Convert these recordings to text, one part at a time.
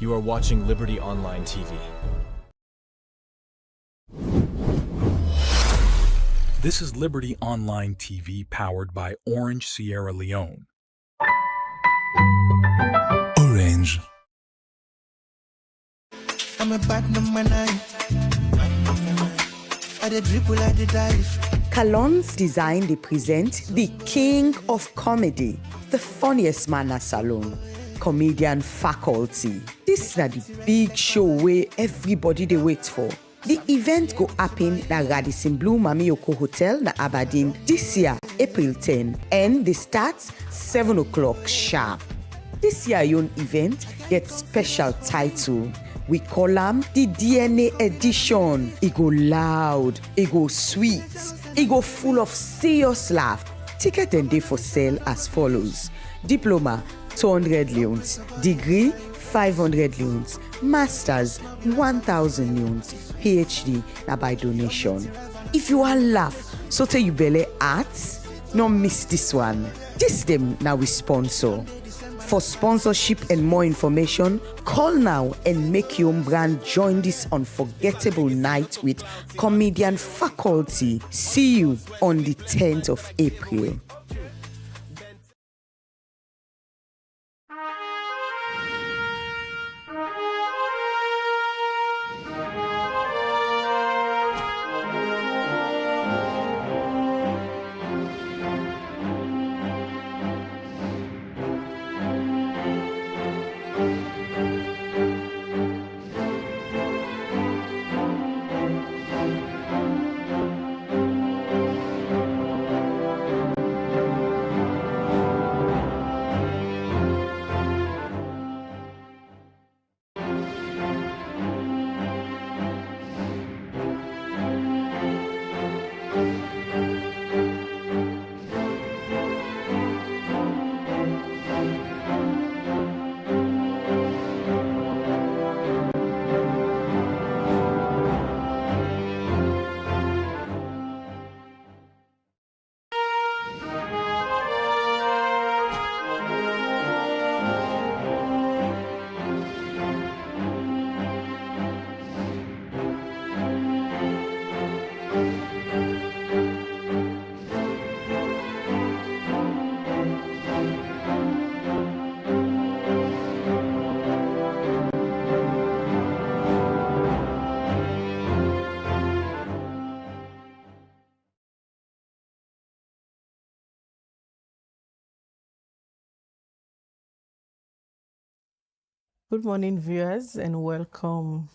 You are watching Liberty Online TV. This is Liberty Online TV powered by Orange Sierra Leone. Orange. I'm a bad number 9. I the dribble, I the dive. Kalon's design they present the king of comedy, the funniest man at salon, comedian faculty. This is the big show where everybody they wait for. The event go happen at Radisson Blu Mamiyoko Hotel na Aberdeen this year, April 10, and they start 7 o'clock sharp. This year own event gets special title. We call them the DNA edition. It go loud, it go sweet, it go full of serious laugh. Ticket and day for sale as follows. Diploma, 200 leons. Degree, 500 leons. Masters, 1,000 leons. PhD, na by donation. If you want laugh, so tell you belly arts, no miss this one. This them now we sponsor. For sponsorship and more information, call now and make your own brand join this unforgettable night with comedian faculty. See you on the 10th of April. Good morning, viewers, and welcome.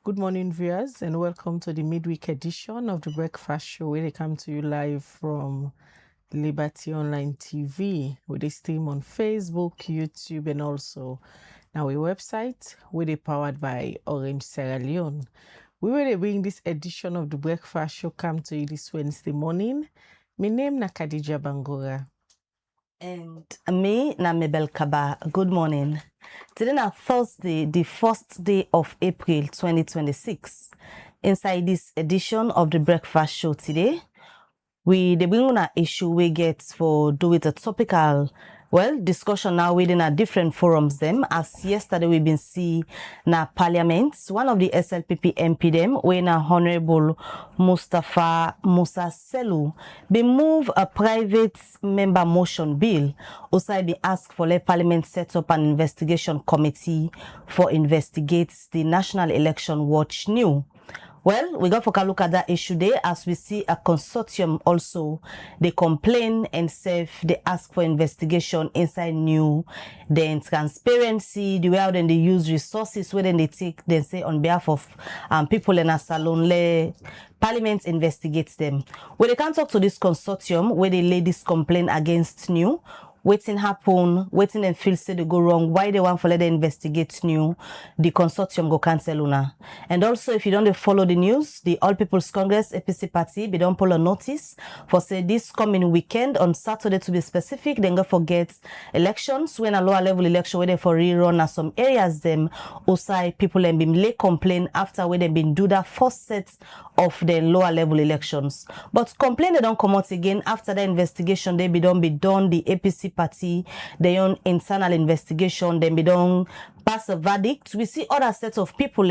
Good morning, viewers, and welcome to the midweek edition of the Breakfast Show, where they come to you live from Liberty Online TV, with a stream on Facebook, YouTube, and also now a website, where they powered by Orange Sierra Leone. We will bring this edition of the Breakfast Show come to you this Wednesday morning. My name is Khadija Bangura. And me, na Mabel Kaba. Good morning. Today na Thursday, the first day of April 2026. Inside this edition of the Breakfast Show today, we bring on an issue we get for do with a topical discussion now within a different forums them. As yesterday we've been see na Parliament, one of the SLPP MP them, when a Honorable Mustafa Musa Selu be move a private member motion bill. Also be asked for let Parliament set up an investigation committee for investigates the National Election Watch new. Well, we got for a look at that issue there as we see a consortium also. They complain and say they ask for investigation inside new, then transparency, the way how then they use resources, where then they take, they say on behalf of people in a salon, Parliament investigates them. When they can't talk to this consortium, where they lay this complaint against new, waiting happen, waiting and feel say they go wrong, why they want for let them investigate new, the consortium go cancel una. And also if you don't follow the news, the All People's Congress APC party, they don't pull a notice for say this coming weekend on Saturday to be specific, then go forget elections, when a lower level election where they for rerun at some areas them, outside people and been late complain after where they been do that first set of the lower level elections. But complain they don't come out again after the investigation they be done the APC APC party, their own internal investigation, then we don't pass a verdict. We see other sets of people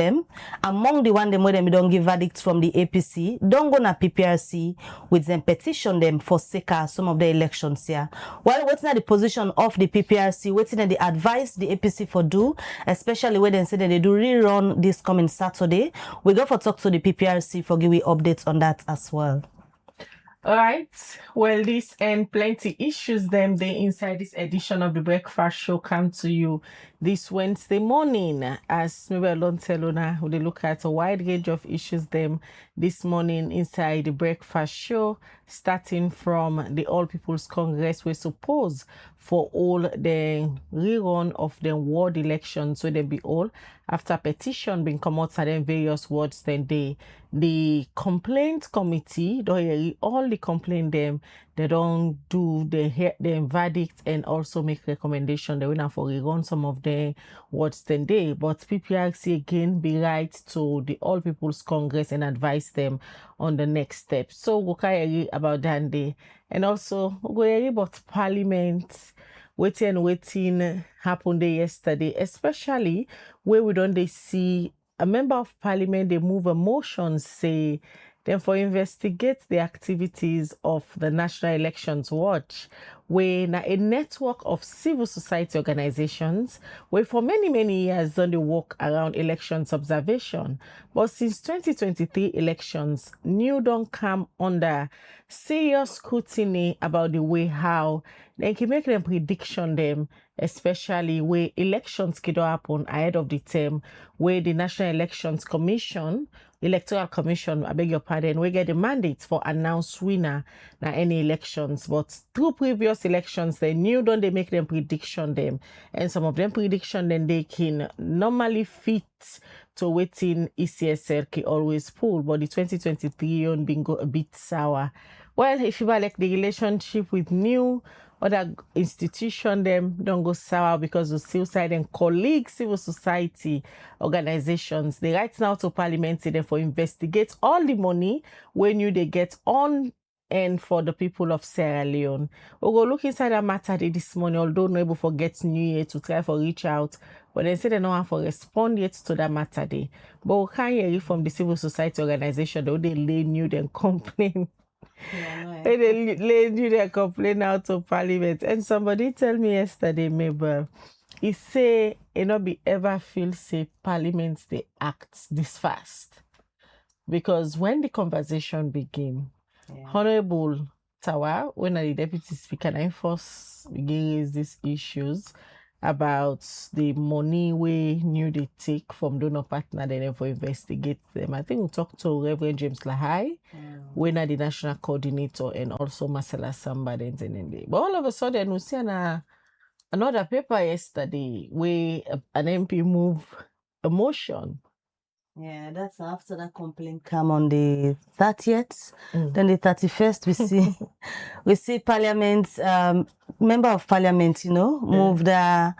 among the one them where them don't give verdicts from the APC, don't go na PPRC with them petition them for seeker some of the elections here. While what's not the position of the PPRC, what's the advice the APC for do, especially when they say that they do rerun this coming Saturday. We go for talk to the PPRC for give you updates on that as well. All right. Well, this and plenty issues them they inside this edition of the Breakfast Show come to you this Wednesday morning. As maybe alone Telona, we look at a wide range of issues them this morning inside the Breakfast Show, starting from the All People's Congress. We suppose for all the rerun of the ward elections, where they be all after petition being come out in various wards, then the complaint committee don't hear all the complaint them, they don't do the verdict and also make recommendation. They will for rerun some of the wards then they, but PPRC again be right to the All People's Congress and advise them on the next step. So we can about that day, and also we hear about Parliament. Waiting happened there yesterday, especially where we don't they see a member of Parliament they move a motion say then for investigate the activities of the National Elections Watch, where a network of civil society organizations where for many years done the work around elections observation, but since 2023 elections new don't come under serious scrutiny about the way how they can make them prediction them, especially where elections could happen ahead of the term, where the National Elections Commission, Electoral Commission, I beg your pardon, we get the mandate for announced winner na any elections. But through previous elections, they knew don't they make them prediction them, and some of them prediction then they can normally fit to waiting ECSL can always pull, but the 2023 on bingo a bit sour. Well, if you like the relationship with new other institution, them don't go sour because of still side and colleagues, civil society organizations. They right now to Parliamentary them for investigate all the money when you they get on and for the people of Sierra Leone. We'll go look inside that matter this morning, although not able to get New Year to try for reach out, but they say they don't have to respond yet to that matter day. But we can't hear it from the civil society organization, though they lay new then complain. Yeah, they laid you their complaint out to Parliament. And somebody tell me yesterday, Mabel, he say it not be ever feel say Parliament they act this fast. Because when the conversation begin, Honorable Tawa, when the Deputy Speaker and first begin raise these issues about the money we knew they take from donor partner, they never investigate them. I think we talked to Reverend James Lahai, when the national coordinator, and also Marcella Samba. But all of a sudden, we see another paper yesterday where an MP move a motion. Yeah, that's after that complaint come on the 30th. Then the 31st, we see Parliament, member of Parliament, move the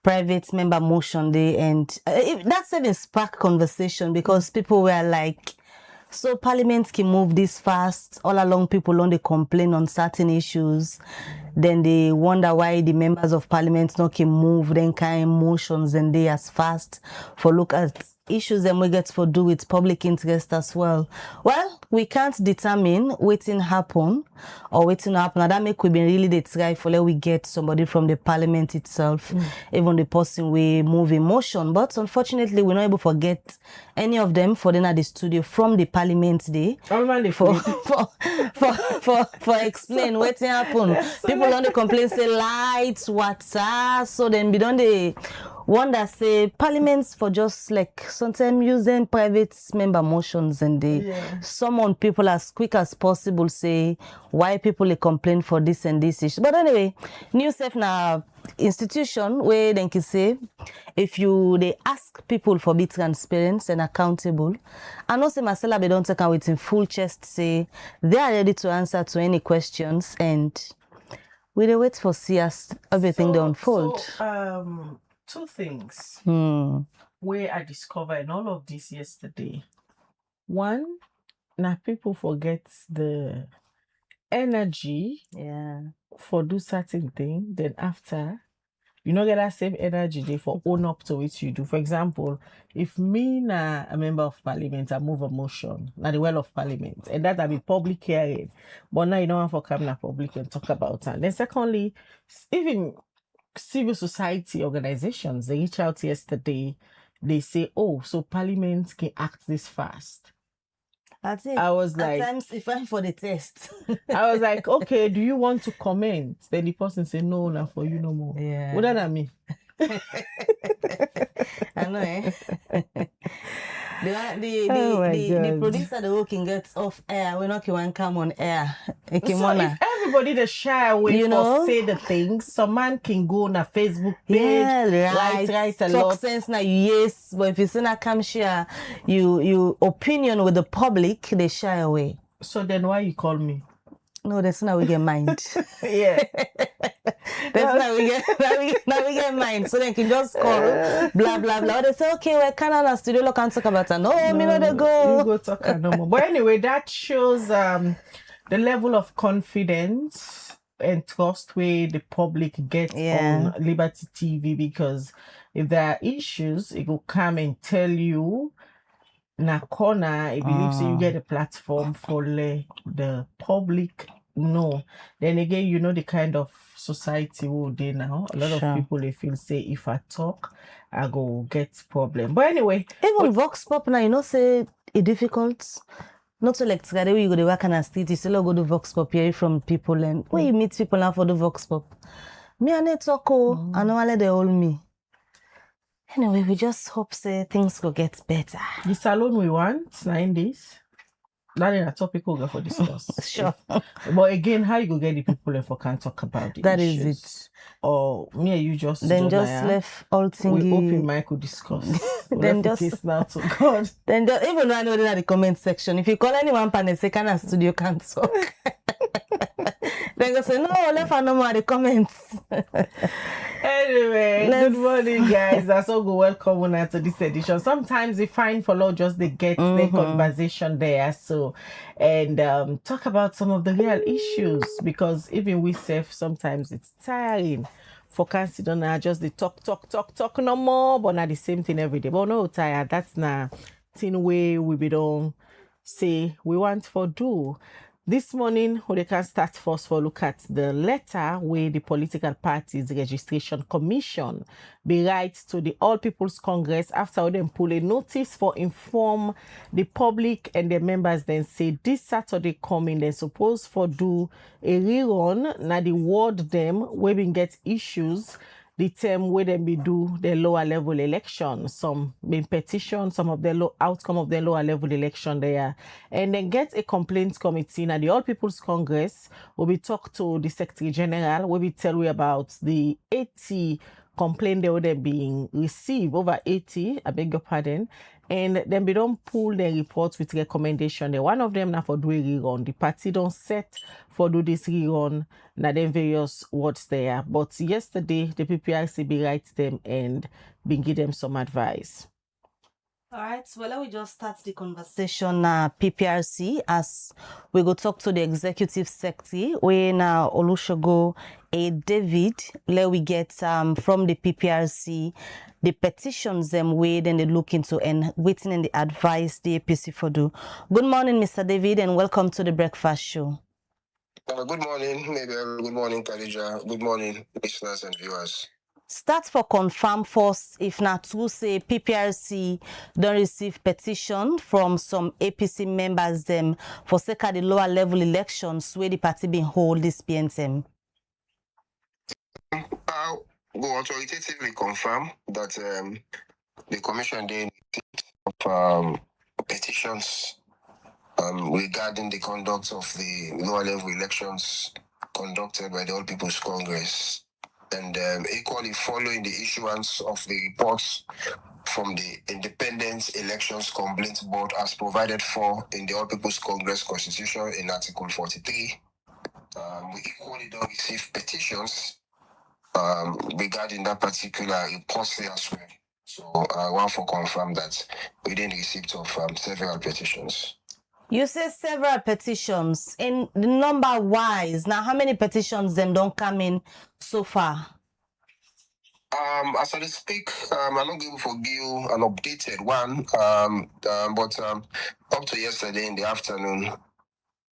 private member motion day, and that's even spark conversation because people were like, so Parliament can move this fast. All along, people only complain on certain issues. Then they wonder why the members of Parliament not can move then kind of motions and they as fast for look at issues and we get for do with public interest as well. Well, we can't determine what will happen or what will happen. And that make we been really the try for let we get somebody from the Parliament itself, even the person we move in motion. But unfortunately, we're not able to get any of them for then at the studio from the Parliament day for explain what happen. People on the complain say lights, water, so then we don't they wonder say Parliaments for just like sometimes using private member motions and they summon people as quick as possible say why people they complain for this and this issue. But anyway, new self now institution where they can say if you they ask people for be transparent and accountable, and also Marcella they don't take out with in full chest say they are ready to answer to any questions and we they wait for see as everything they unfold. So, two things where I discovered in all of this yesterday. One, now people forget the energy for do certain thing, then after you not get that same energy there for own up to what you do. For example, if me na a member of parliament, I move a motion, na the well of parliament, and that I be public hearing, but now you don't want for come na public and talk about it. Then secondly, even civil society organizations, they reach out yesterday, they say, oh, so parliament can act this fast. That's it. I was like, at times if I'm for the test. I was like, okay, do you want to comment? Then the person said, no, not for you no more. Yeah. What does that mean? I know, eh? Oh the producer the who can get off air, we're not going to come on air. So if everybody the shy away for say the things, some man can go on a Facebook page, write a lot. Sense now, yes, but if you say not come share you opinion with the public, they shy away. So then why you call me? No, that's not we get mind. Yeah. That's not we get mind. So they can just call, blah, blah, blah. They say, okay, we're kind of studio, look and talk about it. No, me not they go. You go talk no more. But anyway, that shows the level of confidence and trust where the public gets on Liberty TV, because if there are issues, it will come and tell you na corner, it believes you get a platform for the public. No. Then again, you know the kind of society we do now. A lot of people they feel say if I talk, I go get problem. But anyway. Even Vox Pop now, you know, say it difficult. Not so like today where you go to work and street, you still go to Vox Pop, hear from people, and where you meet people now for the Vox Pop. Me and it talk, I know they hold me. Anyway, we just hope say things will get better. The salon we want, 9 days. That is a topic we'll go for discuss. Sure. But again, how you go get the people if we can't talk about it? That is it. Or me and you just then just left all things. We open mic could discuss. Then just now to God. Then just, even though I know in the comment section, if you call anyone panel say can a studio can't talk. Then go say no, left and no more the comments. Anyway, good morning, guys. That's all good. Welcome on to this edition. Sometimes we find follow just the get the conversation there. So, and talk about some of the real issues, because even we self sometimes it's tiring for consider now just the talk no more, but not the same thing every day. But no tired. That's not thing way we be don't say we want for do. This morning, we can start first for look at the letter where the Political Parties Registration Commission be write to the All People's Congress after them pull a notice for inform the public and the members then say this Saturday coming, they suppose for do a rerun, now the ward them we been get issues the term where them be do the lower level election, some been petition, some of the outcome of the lower level election there, and then get a complaints committee. Now the All People's Congress will be talk to the Secretary General, will be tell you about the 80 complaint they would have been received, over 80, I beg your pardon, and then we don't pull the reports with recommendation. One of them now for do a rerun. The party don't set for do this rerun, now then various words there. But yesterday the PPRC be write them and been give them some advice. All right, well, let me just start the conversation PPRC as we go talk to the executive secretary. We now Olusegun David, let we get from the PPRC the petitions them way then they look into and waiting in the advice the APC for do. Good morning, Mr. David, and welcome to the breakfast show. Good morning, Mabel. Good morning, Khadija. Good morning, listeners and viewers. Start for confirm first, if not to say PPRC don't receive petition from some APC members them for sake of the lower level elections where the party been hold this PNTM. I'll go authoritatively confirm that the commission did petitions regarding the conduct of the lower level elections conducted by the All People's Congress. And equally following the issuance of the reports from the Independent Elections Complaint Board as provided for in the All People's Congress Constitution in Article 43, we equally don't receive petitions regarding that particular report as well. So I want to confirm that we didn't receive of several petitions. You say several petitions. In the number wise, now how many petitions them don't come in so far? As I speak, I'm not able to give you an updated one, but up to yesterday in the afternoon,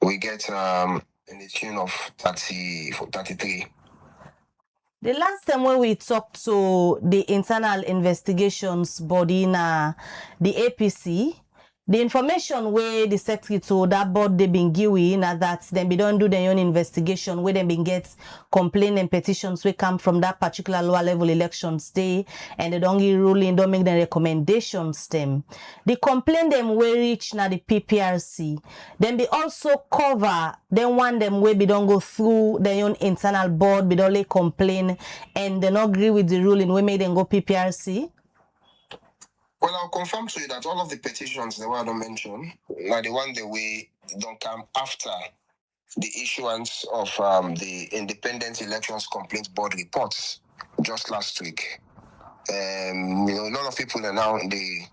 we get in the tune of 33. The last time when we talked to the internal investigations body na the APC, the information where the secretary told that board they been given that then be don't do their own investigation where they been get complaint and petitions we come from that particular lower level elections day and they don't give ruling, don't make the recommendations them. The complaint them where reach na the PPRC. Then be also cover then one them where be don't go through their own internal board, be don't lay complain and they not agree with the ruling we made them go PPRC. Well, I'll confirm to you that all of the petitions the one I don't mention, now the one that we don't come after the issuance of the Independent Elections Complaint Board reports just last week. A lot of people are now the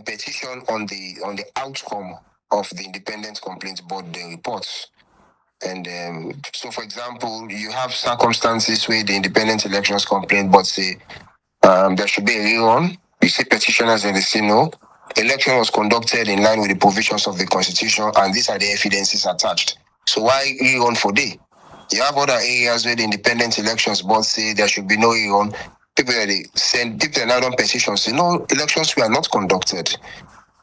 petition on the outcome of the Independent Complaint Board the reports. And so, for example, you have circumstances where the Independent Elections Complaint Board say there should be a rerun. You see petitioners and they say no. Election was conducted in line with the provisions of the Constitution, and these are the evidences attached. So why rerun for day? You have other areas where the Independent Elections Board say there should be no rerun. People that now done petitions say no, elections were not conducted.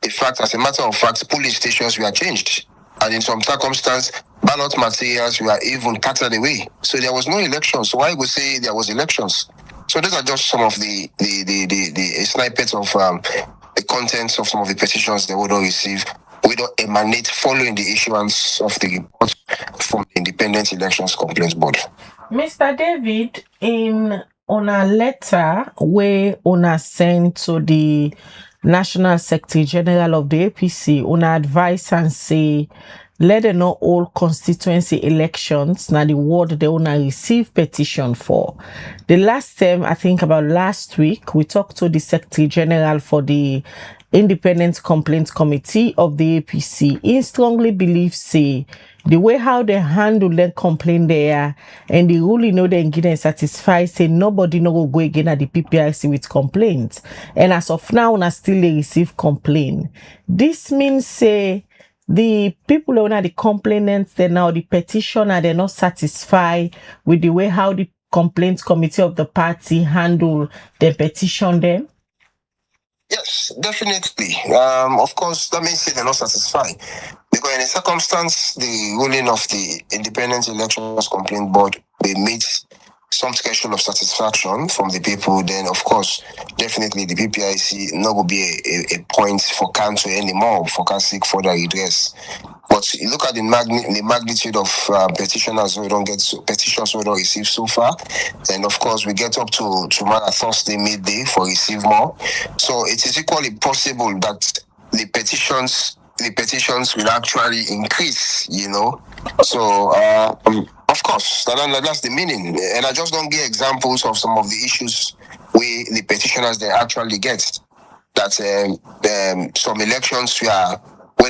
In fact, as a matter of fact, polling stations were changed, and in some circumstance, ballot materials were even carted away. So there was no election. So why would say there was elections? So these are just some of the snippets of the contents of some of the petitions they would receive. We don't emanate following the issuance of the report from the Independent Elections Complaints Board. Mr. David, on a letter where Una sent to the National Secretary General of the APC, Una advise and say, let them know all constituency elections, now the word they wanna receive petition for. The last time, I think about last week, we talked to the Secretary General for the Independent Complaints Committee of the APC. He strongly believes, say, the way how they handle their complaint there and the ruling know they get satisfied, say nobody no go again at the PPRC with complaints. And as of now, na still they receive complaint. This means, say, the people who are the complainants, they now the petitioner, they're not satisfied with the way how the complaints committee of the party handle the petition them. Yes, definitely. Of course, that means they're not satisfied. Because in a circumstance, the ruling of the Independent Elections Complaint Board, they meet some schedule of satisfaction from the people, then of course, definitely the PPIC not will be a point for council anymore, for can seek further redress. But you look at the magnitude of petitioners we don't get petitions we don't receive so far, and of course we get up to tomorrow Thursday midday for receive more. So it is equally possible that the petitions will actually increase. So of course that's the meaning, and I just don't give examples of some of the issues where the petitioners they actually get that some elections where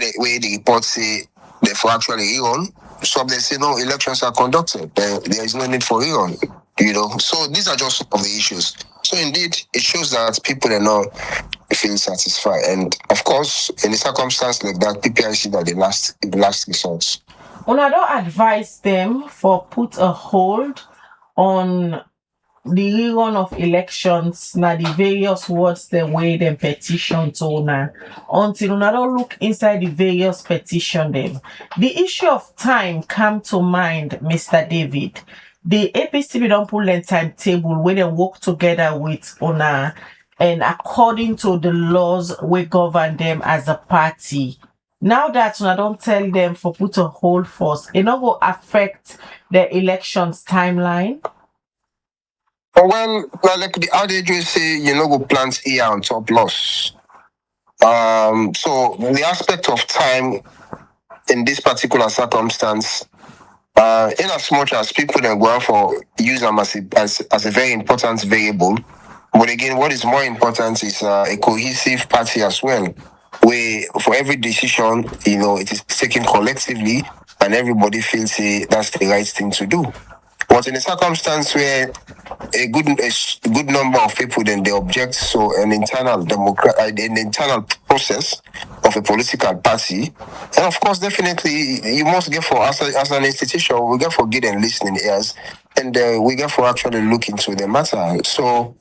the reports say they for actually rerun. Some they say no, elections are conducted. There is no need for rerun. So these are just some of the issues. So indeed, it shows that people are not feel satisfied, and of course, in a circumstance like that, PPRC are the last results. Una don't advise them for put a hold on the rerun of elections, now the various words the way them petition to una until una don't look inside the various petition them. The issue of time come to mind, Mr. David. The APC don't pull a timetable where they work together with una and according to the laws we govern them as a party. Now that una don't tell them for put a hold first, it not go affect the elections timeline. Well, like the adage will say, go plant ear on top loss. So the aspect of time in this particular circumstance, in as much as people then go out for use them as a very important variable, but again, what is more important is a cohesive party as well. for every decision, it is taken collectively, and everybody feels that's the right thing to do. But in a circumstance where a good number of people then they object, so an internal process of a political party, and of course, definitely, you must get for as an institution, we get for good and listening ears, and we get for actually look into the matter. So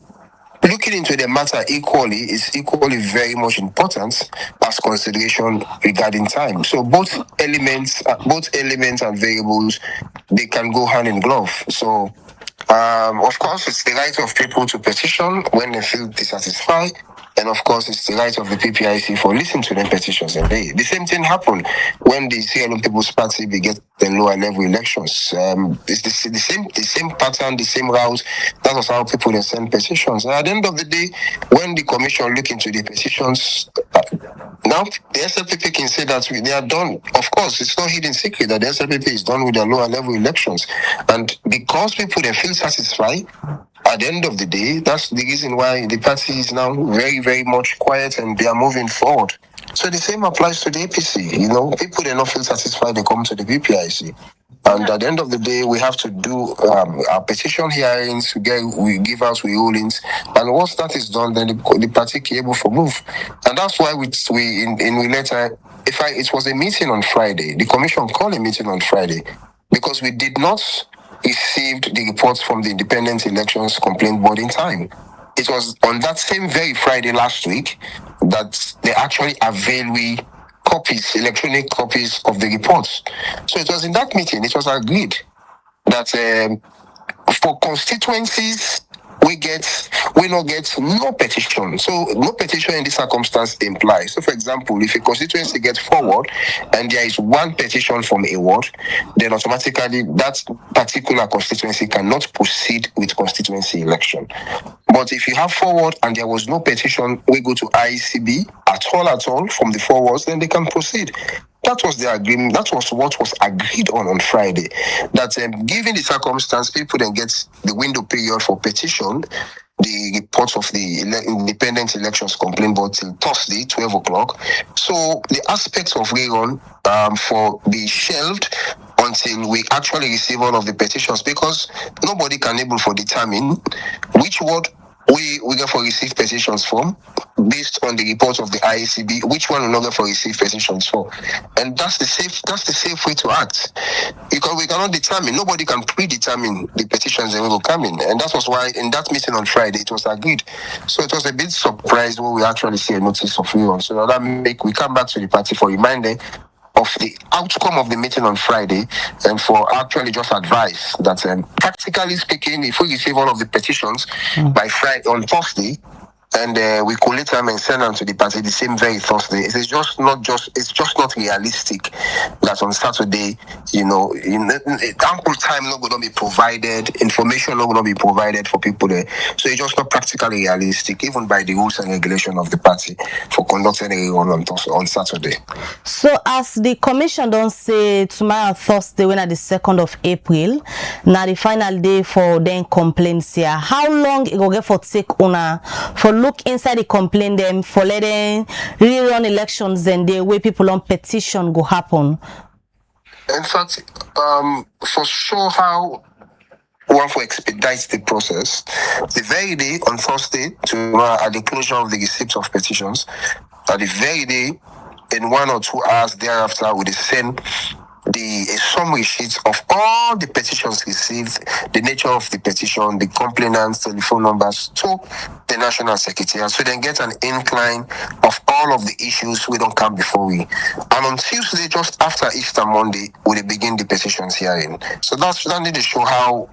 looking into the matter is equally very much important as consideration regarding time. So both elements and variables, they can go hand in glove. So of course, it's the right of people to petition when they feel dissatisfied. And of course, it's the right of the PPRC for listening to their petitions. And the same thing happened when the Sierra Leone People's Party began the lower level elections. It's the same pattern, the same route. That was how people then send petitions. And at the end of the day, when the commission look into the petitions, now the SLPP can say that they are done. Of course, it's not hidden secret that the SLPP is done with the lower level elections. And because people they feel satisfied, at the end of the day, that's the reason why the party is now very, very much quiet and they are moving forward. So the same applies to the APC. People they not feel satisfied, they come to the PPRC. And at the end of the day, we have to do our petition hearings, we give out rulings, and once that is done, then the party can able to move. And that's why we later, it was a meeting on Friday. The commission called a meeting on Friday because we did not received the reports from the Independent Elections Complaint Board in time. It was on that same very Friday last week that they actually availed electronic copies of the reports. So it was in that meeting, it was agreed that for constituencies, we not get no petition. So no petition in this circumstance implies. So for example, if a constituency gets forward and there is one petition from a ward, then automatically that particular constituency cannot proceed with constituency election. But if you have forward and there was no petition, we go to IECB at all from the forwards, then they can proceed. That was the agreement. That was what was agreed on Friday. That given the circumstance, people then get the window period for petition, the reports of the Independent Elections Complaint Board till Thursday, 12 o'clock. So the aspects of rerun for be shelved until we actually receive one of the petitions, because nobody can able to determine which ward we get for receive petitions from based on the reports of the IECB, which one we not get for receive petitions for. And that's the safe way to act. Because we cannot determine, nobody can predetermine the petitions that will come in. And that was why in that meeting on Friday it was agreed. So it was a bit surprised when we actually see a notice of rerun. So that we come back to the party for reminding of the outcome of the meeting on Friday, and for actually just advice that practically speaking, if we receive all of the petitions by Friday on Thursday, and we collate them and send them to the party the same very Thursday, it's just not realistic that on Saturday, ample time not going to be provided, information not going to be provided for people there. So it's just not practically realistic, even by the rules and regulation of the party, for conducting a rerun on Saturday. So as the commission don't say tomorrow Thursday, when at the 2nd of April, now the final day for then complaints here, how long it will get for take owner for look inside the complaint them for letting rerun elections and the way people on petition go happen? In fact, for sure how one for expedite the process, the very day on Thursday at the closure of the receipt of petitions, at the very day in 1 or 2 hours thereafter, we send a summary sheet of all the petitions received, the nature of the petition, the complainants, telephone numbers to the National Secretariat, so then get an incline of all of the issues we don't come before we. And on Tuesday, just after Easter Monday, we begin the petitions hearing. So that need to show how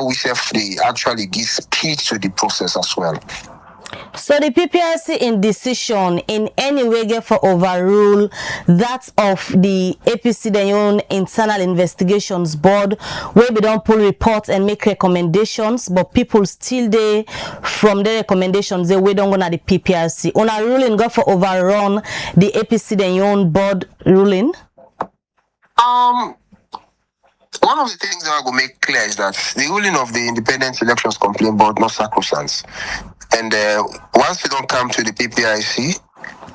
we actually give speed to the process as well. So the PPRC in decision in any way get for overrule that of the APC their own internal investigations board, where we don't pull reports and make recommendations, but people still there from the recommendations they don't go to the PPRC. On a ruling go for overrun the APC their own board ruling. One of the things that I will make clear is that the ruling of the Independent Elections Complaint Board not sacrosanct. And once we don't come to the PPRC,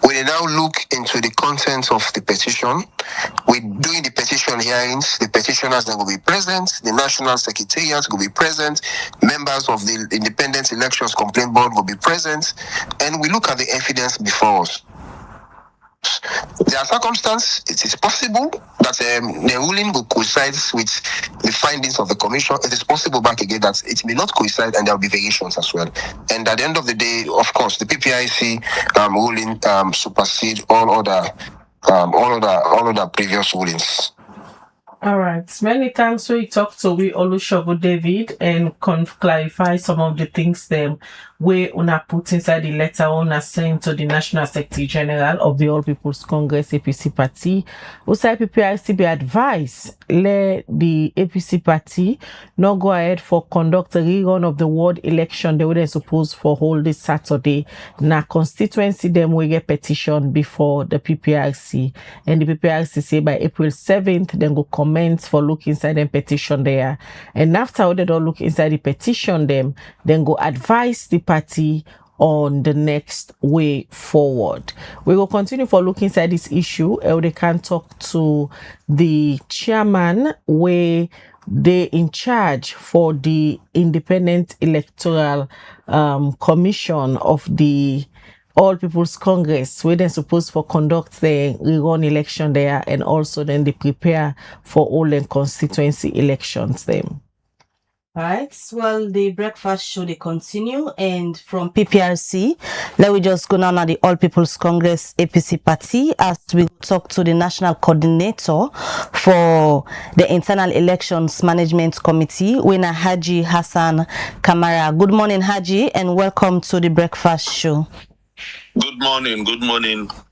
we now look into the contents of the petition. We're doing the petition hearings. The petitioners then will be present. The National Secretariat will be present. Members of the Independent Elections Complaint Board will be present. And we look at the evidence before us. There are circumstances, it is possible that the ruling will coincide with the findings of the commission. It is possible back again that it may not coincide and there will be variations as well. And at the end of the day, of course, the PPRC ruling supersedes all other previous rulings. All right. Many thanks. We talked to Olusegun David and clarify some of the things them we una put inside the letter una sent to the National Secretary General of the All People's Congress APC Party. Also, PPRC be advised let the APC Party not go ahead for conduct a rerun of the ward election they were supposed for hold this Saturday. Na constituency them we get petition before the PPRC, and the PPRC say by April 7th then go commence for look inside the petition there, and after they don't look inside the petition them then go advise the party on the next way forward. We will continue for look inside this issue. They can talk to the chairman where they in charge for the Independent Electoral Commission of the All People's Congress, where they're supposed for conduct the rerun election there, and also then they prepare for all the constituency elections them. Right. Well, the breakfast show they continue, and from PPRC, let we just go now the All People's Congress APC Party as we talk to the national coordinator for the Internal Elections Management Committee, Winner Haji Hassan Kamara. Good morning, Haji, and welcome to the breakfast show. Good morning,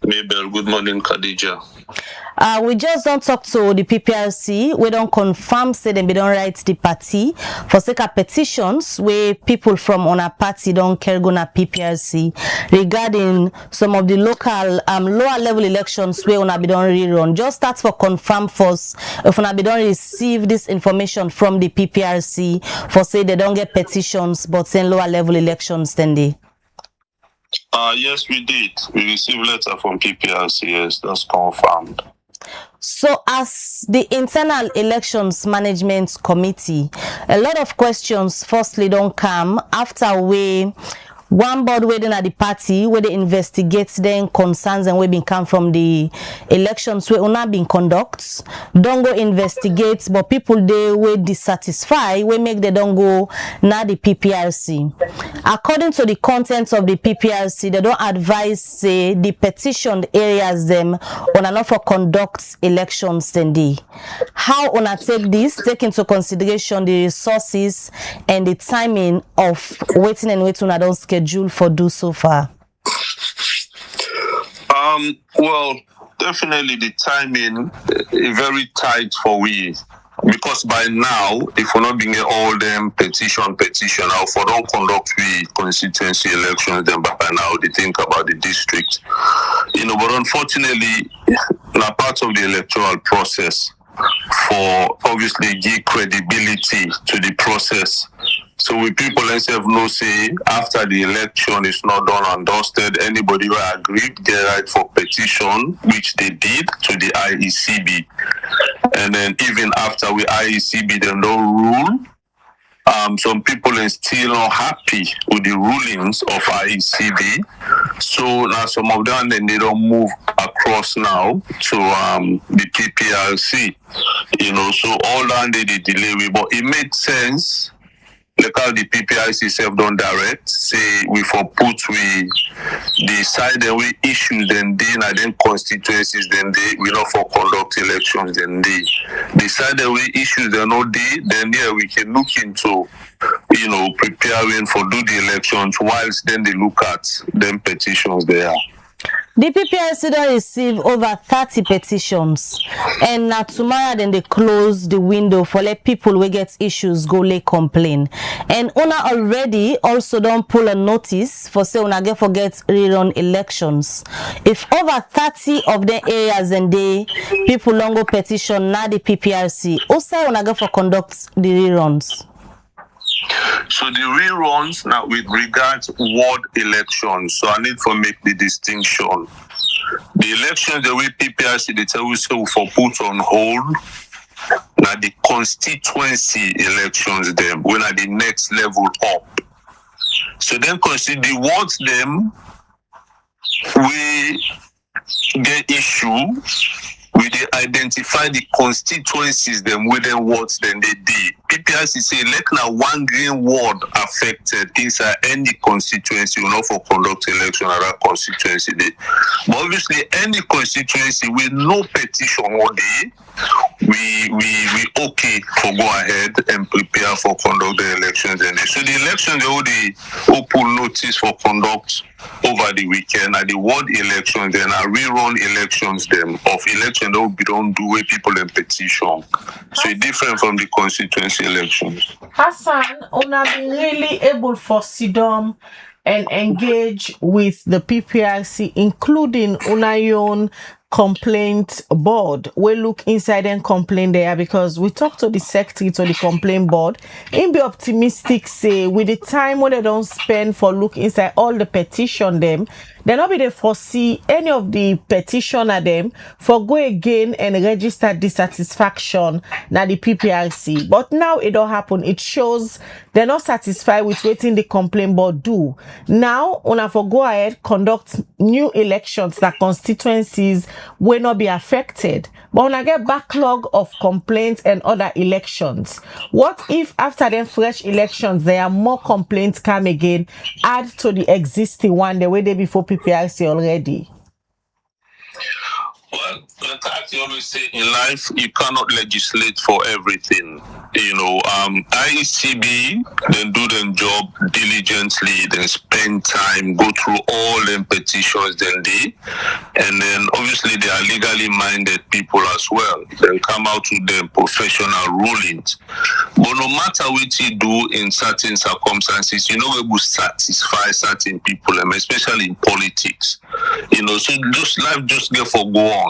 Mabel. Good morning, Khadija. We just don't talk to the PPRC. We don't confirm, say them, we don't write the party for sake of petitions where people from on a party don't care gonna PPRC regarding some of the local lower level elections where una be don't rerun. Just start for confirm first if una be don't receive this information from the PPRC for say they don't get petitions but send lower level elections then they. Yes, we did. We received letter from PPRC. Yes, that's confirmed. So as the Internal Elections Management Committee, a lot of questions firstly don't come after we one board waiting at the party where they investigate then concerns and we been come from the elections where not been conducts. Don't go investigate, but people they were dissatisfied, we make they don't go now the PPRC. According to the contents of the PPRC, they don't advise say the petitioned areas them on enough for conduct elections then they. How on take this, take into consideration the resources and the timing of waiting and waiting I don't schedule for do so far? Well, definitely the timing is very tight for we, because by now, if we're not being all them petition, now for don't conduct we constituency elections, then by now they think about the district, but unfortunately, not part of the electoral process for obviously give credibility to the process. So we people themselves know say after the election is not done and dusted, anybody who agreed get right for petition, which they did to the IECB. And then even after we IECB them don't rule, some people are still not happy with the rulings of IECB. So now some of them then they don't move across now to the PPRC. So all that they delay with, but it made sense. Like how the PPRC self don't direct, say we for put we decide that we issues then constituencies then we not for conduct elections then decide that we issues then we can look into preparing for do the elections whilst then they look at them petitions there. The PPRC don't receive over 30 petitions, and now tomorrow then they close the window for let people who get issues go lay complain. And una already also don't pull a notice for say una get forget rerun elections. If over 30 of the areas and they people don't go petition now the PPRC, also una get for conduct the reruns. So the reruns now with regards ward elections, so I need to make the distinction. The elections, the way PPRC, they tell us for put on hold. Now the constituency elections, them, when at the next level up. So then consider the wards them, we get issue. We they identify the constituencies them within wards then they did. PPRC say like now one green ward affected inside any constituency, you know, for conduct election or that constituency day. But obviously any constituency with no petition or day, we okay for go ahead and prepare for conduct the elections and so the elections they already open notice for conduct over the weekend at the ward elections then are rerun elections them of election that will be done do way people in petition. So it's different from the constituency elections. Hassan, una been really able for Sidom and engage with the PPRC, including una own complaint board. We look inside and complain there because we talked to the secretary to the complaint board. And be optimistic, say with the time when they don't spend for look inside all the petition them, they not be they foresee any of the petitioner them for go again and register dissatisfaction na the PPRC. But now it don't happen. It shows they're not satisfied with waiting the complaint board do. Now, una for go ahead conduct new elections that constituencies will not be affected. But when I get backlog of complaints and other elections, what if after them fresh elections there are more complaints come again, add to the existing one the way they before PPRC already? Well, like I always say in life, you cannot legislate for everything. You know, IECB, then do their job diligently, then spend time, go through all them petitions, then and then obviously they are legally minded people as well. Then come out with their professional rulings. But no matter what you do in certain circumstances, you know, we will satisfy certain people, especially in politics. You know, so just life just get for go on.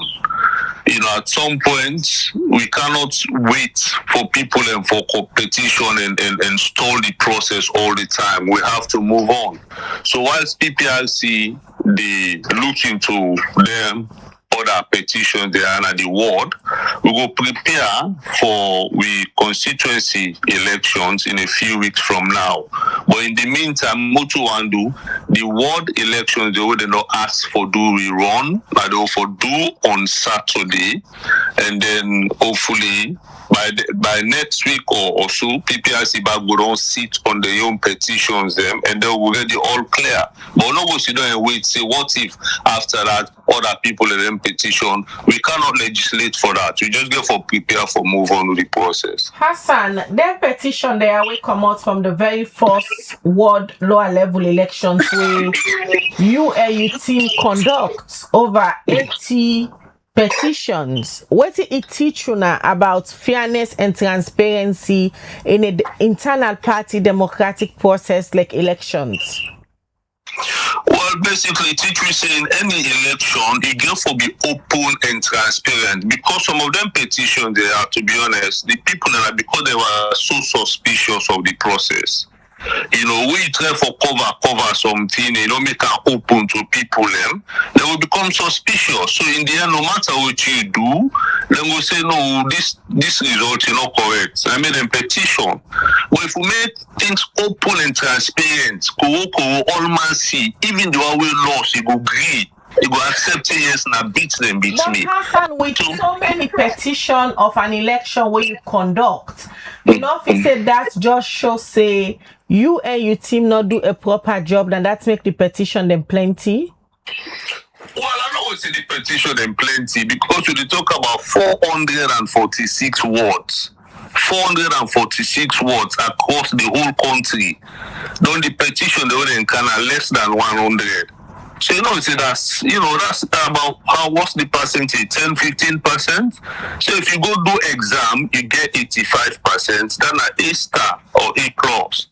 You know, at some point, we cannot wait for people and for competition and stall the process all the time. We have to move on. So whilst PPRC, they look into them, other petitions they are at the ward, we will prepare for we constituency elections in a few weeks from now. But in the meantime, what we want to do, the ward elections, they would not ask for do we run, but they will for do on Saturday, and then hopefully by next week or so, PPRC back will don't sit on their own petitions them, and then we'll get it all clear. But we're not going to sit down and wait, say what if after that other people in them petition? We cannot legislate for that. We just get for prepare for move on with the process. Hassan, their petition they will come out from the very first ward lower level elections where you and your team conduct over 80 petitions. What did it teach you now about fairness and transparency in an internal party democratic process like elections? Well, basically, teach me saying any election, it gets to be open and transparent. Because some of them petitions, they are, to be honest, the people that are, because they were so suspicious of the process. You know, we try for cover something, you know, make it open to people, they will become suspicious. So in the end, no matter what you do, they will say, no, this result is not correct. I made a petition. But if we make things open and transparent, all man see, even the one we lost, you go agree. You go accept it, yes, now beat them, beat me. Hassan, with so many petitions of an election where you conduct, you know, if you say that just show say you and your team not do a proper job, then that make the petition them plenty? Well, I know it's the petition them plenty because we talk about 446 wards. 446 wards across the whole country. Don't the petition they were in Canada less than 100. So, you know, that's about what's the percentage? 10-15%. So if you go do exam, you get 85%, then an A star or A plus.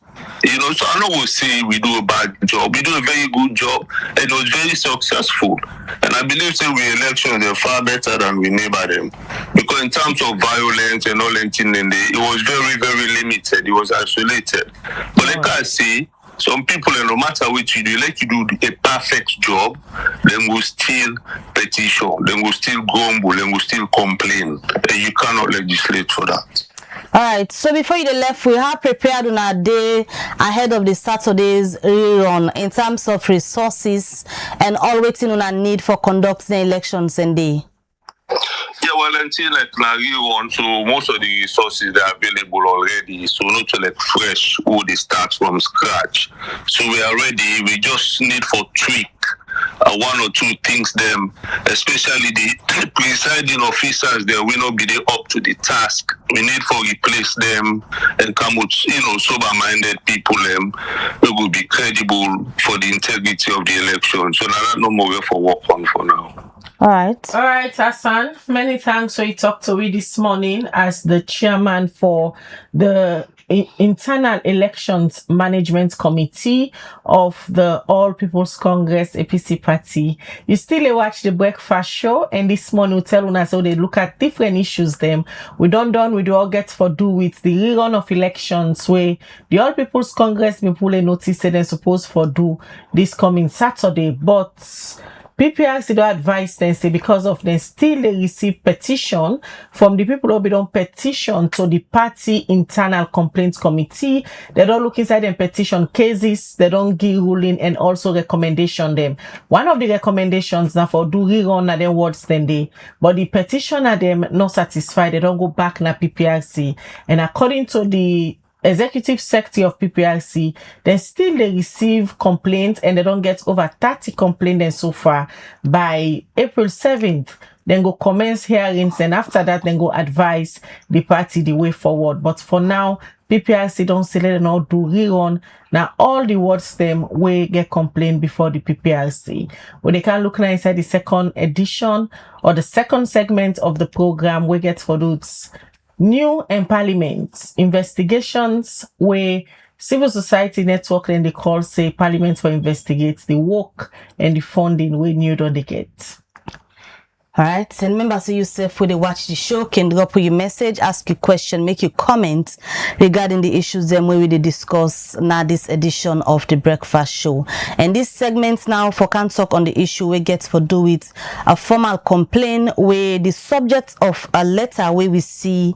You know, so I know we'll say we do a bad job. We do a very good job, and it was very successful. And I believe that we elections are far better than we neighbor them. Because in terms of violence and all that, it was very, very limited. It was isolated. But like I say, Some people, no matter what you do, like you do a perfect job, then will still petition, then will still grumble, then will still complain. And you cannot legislate for that. All right, so before you left, we have prepared on our day ahead of the Saturday's rerun in terms of resources and all waiting on our need for conducting elections in the. Yeah, well, until like now rerun, so most of the resources that are available already, so not to like fresh, all they start from scratch. So we are ready. We just need for tweak. One or two things them, especially the presiding officers, they will not be there up to the task. We need to replace them and come with, sober-minded people who will be credible for the integrity of the election. So now no more for work on for now. All right, Hassan, many thanks for you talk to me this morning as the chairman for the Internal Elections Management Committee of the All People's Congress APC party. You still watch the breakfast show, and this morning we tell us how they look at different issues them. We do all get for do with the rerun of elections where the All People's Congress people notice that they're supposed for do this coming Saturday, but PPRC don't advise them say because of them still they receive petition from the people who be done petition to the party internal complaints committee. They don't look inside them petition cases, they don't give ruling and also recommendation them. One of the recommendations now for do rerun and then words then they, but the petition are them not satisfied, they don't go back na PPRC. And according to the Executive Secretary of PPRC, then still they receive complaints and they don't get over 30 complaints so far. By April 7th, then go commence hearings and after that then go advise the party the way forward. But for now, PPRC don't say let them all do rerun. Now all the words them will get complained before the PPRC. But they can look now inside the second edition or the second segment of the program we get for those new in Parliament investigations where civil society network and they call say Parliament for investigates the work and the funding we new don't they get. All right, and remember, so yourself when they watch the show can drop your message, ask your question, make your comment regarding the issues them where we discuss now this edition of the breakfast show. And this segment now for can talk on the issue we get for do with a formal complaint where the subject of a letter where we see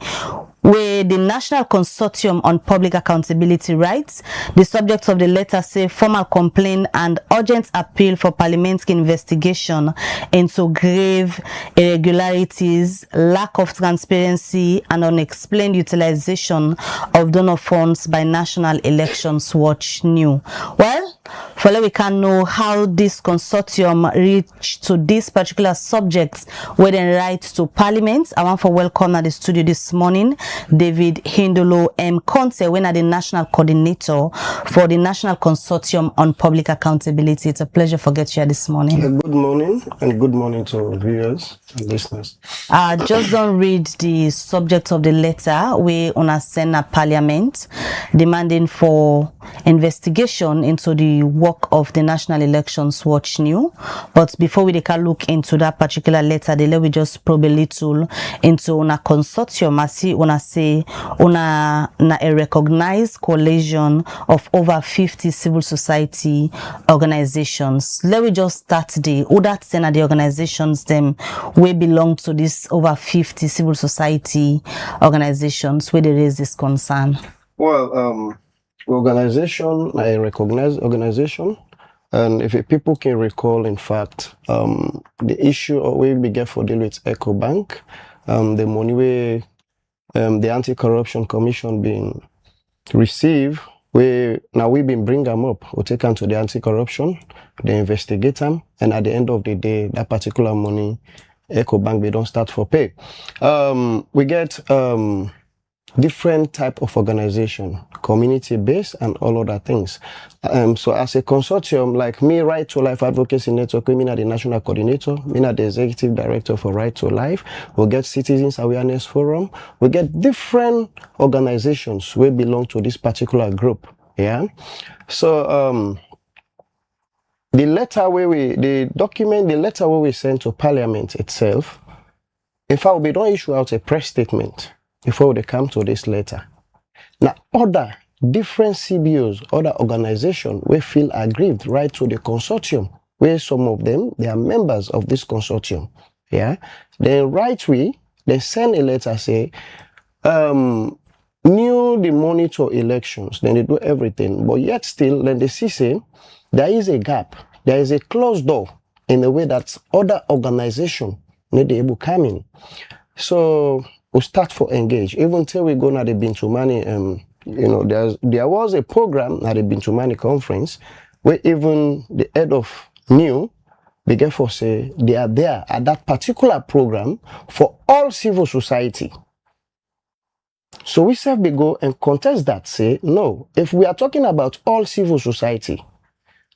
where the National Consortium on Public Accountability Rights, the subject of the letter say formal complaint and urgent appeal for parliamentary investigation into grave irregularities, lack of transparency and unexplained utilization of donor funds by National Elections Watch new. Well, for we can know how this consortium reached to this particular subject where they write to Parliament. I want to welcome at the studio this morning David Hindolo M. Conte, when the National Coordinator for the National Consortium on Public Accountability. It's a pleasure to get you here this morning. Good morning, and good morning to viewers and listeners. Just don't read the subject of the letter we on send at Parliament demanding for investigation into the work of the National Elections Watch new. But before we take a look into that particular letter, let me just probe a little into a consortium. I see say a recognized coalition of over 50 civil society organizations. Let me just start the other 10 of the organizations them we belong to this over 50 civil society organizations where there is this concern. Well, organization, a recognized organization, and if people can recall, in fact, the issue we began for deal with EcoBank, the money we the Anti-Corruption Commission being received, we've been bring them up, we take them to the anti-corruption, they investigate them, and at the end of the day, that particular money, EcoBank, they don't start for pay. We get different type of organization, community-based and all other things. So as a consortium, like me, Right to Life Advocacy Network, me are the National Coordinator, me are the Executive Director for Right to Life. We get Citizens Awareness Forum. We get different organizations who belong to this particular group. Yeah. So the letter where the letter where we sent to Parliament itself, in fact, we don't issue out a press statement before they come to this letter. Now, other different CBOs, other organizations, we feel aggrieved right to the consortium, where some of them, they are members of this consortium. Yeah. Then right way, they send a letter say, new the monitor elections, then they do everything. But yet still, then they see say, there is a gap. There is a closed door in the way that other organizations need to able come in. So we start for engage. Even till we go now the Bintumani, you know, there was a program at the Bintumani conference where even the head of new began for say they are there at that particular program for all civil society. So we say we go and contest that, say no, if we are talking about all civil society,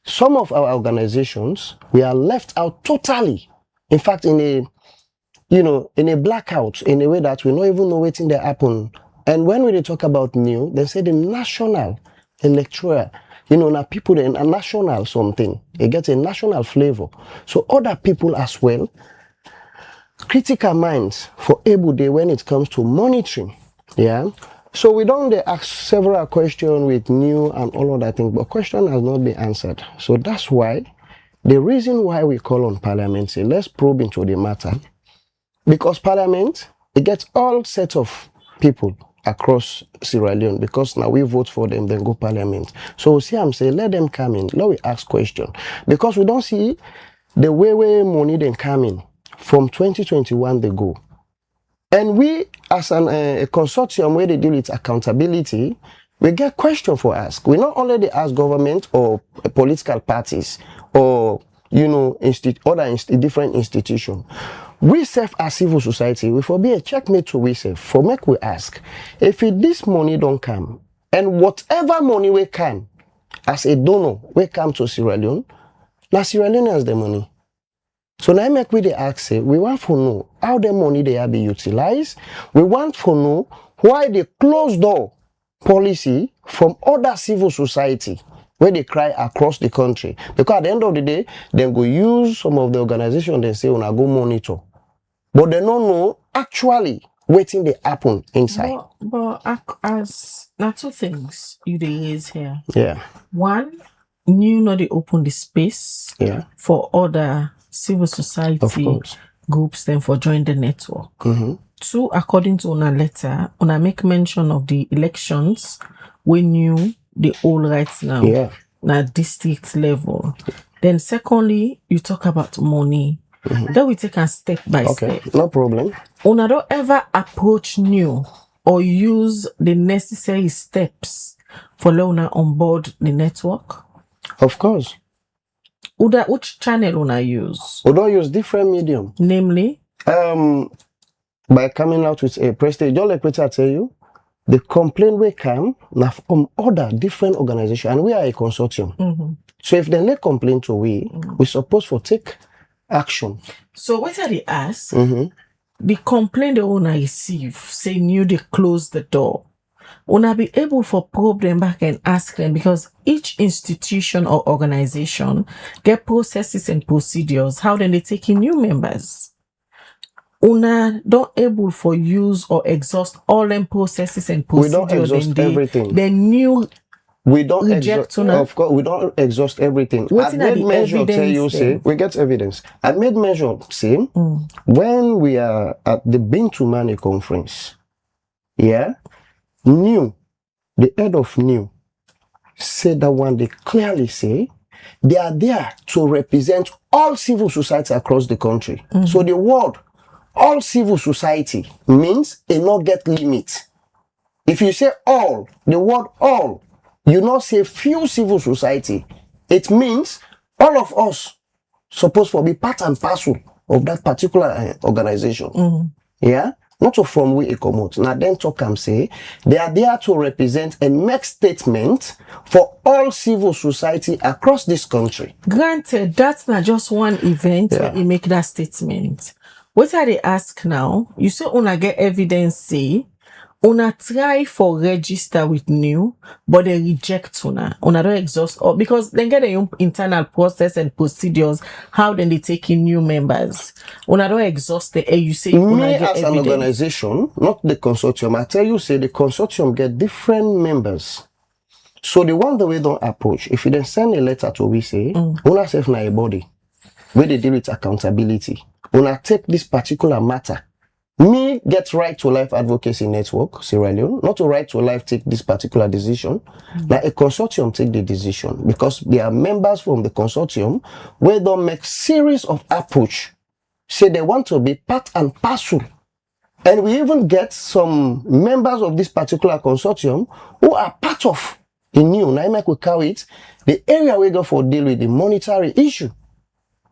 some of our organizations, we are left out totally. In fact, in a, you know, in a blackout, in a way that we don't even know what's in there happen. And when we talk about new, they say the national electoral, you know, now people in a national something, they get a national flavor. So other people as well, critical minds for able day when it comes to monitoring. Yeah. So we don't ask several questions with new and all of that thing, but question has not been answered. So that's why the reason why we call on Parliamentary, let's probe into the matter. Because Parliament, it gets all sets of people across Sierra Leone, because now we vote for them, then go Parliament. So see, I'm saying, let them come in, let we ask question. Because we don't see the way money then come in from 2021 they go. And we, as a consortium where they deal with accountability, we get question for ask. We not only ask government or political parties or, you know, different institutions. We serve as civil society. We for be a checkmate to we serve. For make we ask, if this money don't come, and whatever money we can, as a donor, we come to Sierra Leone, now Sierra Leone has the money. So now make we the ask, we want to know how the money they are be utilized. We want to know why the closed door policy from other civil society where they cry across the country. Because at the end of the day, they go use some of the organization they say, go monitor. But they don't know actually waiting they happen inside. But as now two things you raise here. Yeah. One, you know they open the space for other civil society groups then for join the network. Two, according to una letter, una make mention of the elections when you the all rights now na district level. Then secondly, you talk about money. Then we take a step by step. No problem. Una don't ever approach new or use the necessary steps for Leona on board the network. Of course. Which channel una use? We don't use different medium. Namely? By coming out with a prestige. Don't let me tell you, the complaint we come now from other different organizations, and we are a consortium. So if they let complaint to we supposed to take action. So what are they ask? The complaint they wanna receive, saying you they close the door. Wanna be able for probe them back and ask them, because each institution or organization get processes and procedures. How then they take in new members? Una don't able for use or exhaust all them processes and procedures. We don't exhaust everything. The new we don't exhaust. Of course, we don't exhaust everything. I made measure tell you say we get evidence. I made measure say when we are at the Bintumani conference, new, the head of new said that one they clearly say they are there to represent all civil society across the country. So the word all civil society means it not get limit. If you say all, the word all, you not say few civil society, it means all of us supposed to be part and parcel of that particular organization. Yeah? Not so from we come out. Now then talk and say they are there to represent and make statement for all civil society across this country. Granted, that's not just one event where you make that statement. What are they ask now? You say una get evidence say una try for register with new, but they reject una don't exhaust all, because they get their own internal process and procedures. How then they take in new members? Una don't exhaust the you say me as evidence. An organization, not the consortium. I tell you, say the consortium get different members So the one that we don't approach, if you then send a letter to we say, una self na a body, where they deal with accountability, una take this particular matter. Me get right to life advocacy network, Sierra Leone, not to right to life take this particular decision. Like a consortium take the decision because there are members from the consortium where they make series of approach. Say they want to be part and parcel. And we even get some members of this particular consortium who are part of the new, now we call it, the area we go for deal with the monetary issue.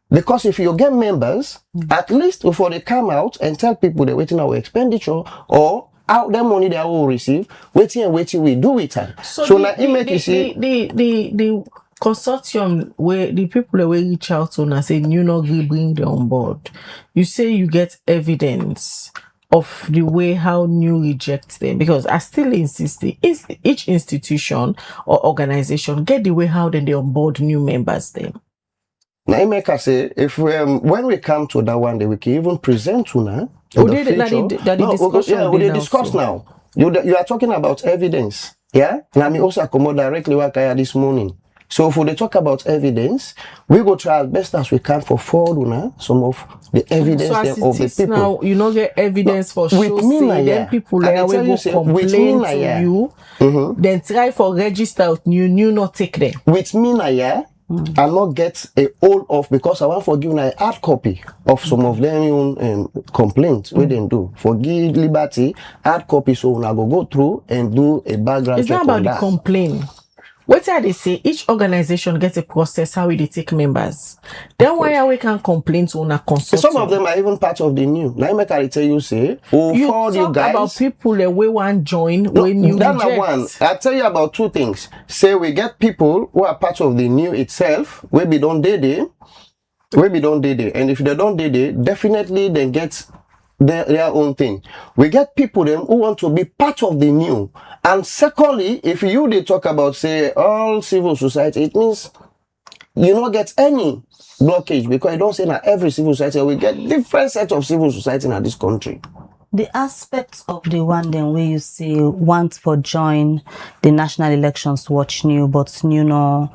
Because if you get members, at least before they come out and tell people they're waiting our expenditure or out their money they will receive, waiting we do with time. So now the consortium where the people that will reach out to and say you not bring them on board. You say you get evidence of the way how new rejects them, because I still insist each institution or organization get the way how then they onboard new members then. Now, I make us say if when we come to that one day, we can even present to now. We discuss now. You are talking about evidence, yeah. And I mean also come directly what I had this morning. So if we talk about evidence, we go try as best as we can for forward some of the evidence of the people. Now you not get evidence for sure. Then people will go complain to you. Then try for register with new not take them. With me now, I not get a hold of because I want to give a hard copy of some of them complaints we didn't do. Forgive liberty, hard copy so I go through and do a background check. It's not about the complaint. What they say, each organization gets a process how they take members. Then why we can complain to a consortium? Some of them are even part of the new. Now I can tell you say, you talk guys, about people that we want join when you reject. One. I tell you about two things. Say we get people who are part of the new itself, where we don't did it, and if they don't did it, definitely they get their own thing. We get people them who want to be part of the new. And secondly, if you did talk about say all civil society, it means you don't get any blockage because you don't say that every civil society we get different set of civil society in this country. The aspects of the one then where you say want for join the National Elections Watch new, but new no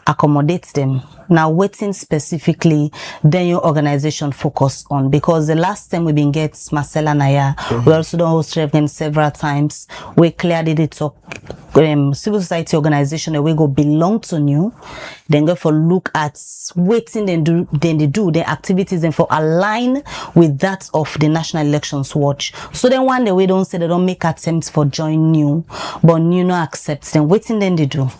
accommodates them. Now, waiting specifically, then your organization focus on, because the last time we been get Marcella Naya, we also don't host reference several times. We cleared it up. Civil society organization that we go belong to new, then go for look at waiting then they do their activities and for align with that of the National Elections Watch. So then one day we don't say they don't make attempts for join new, but new no accepts them. Waiting then they do.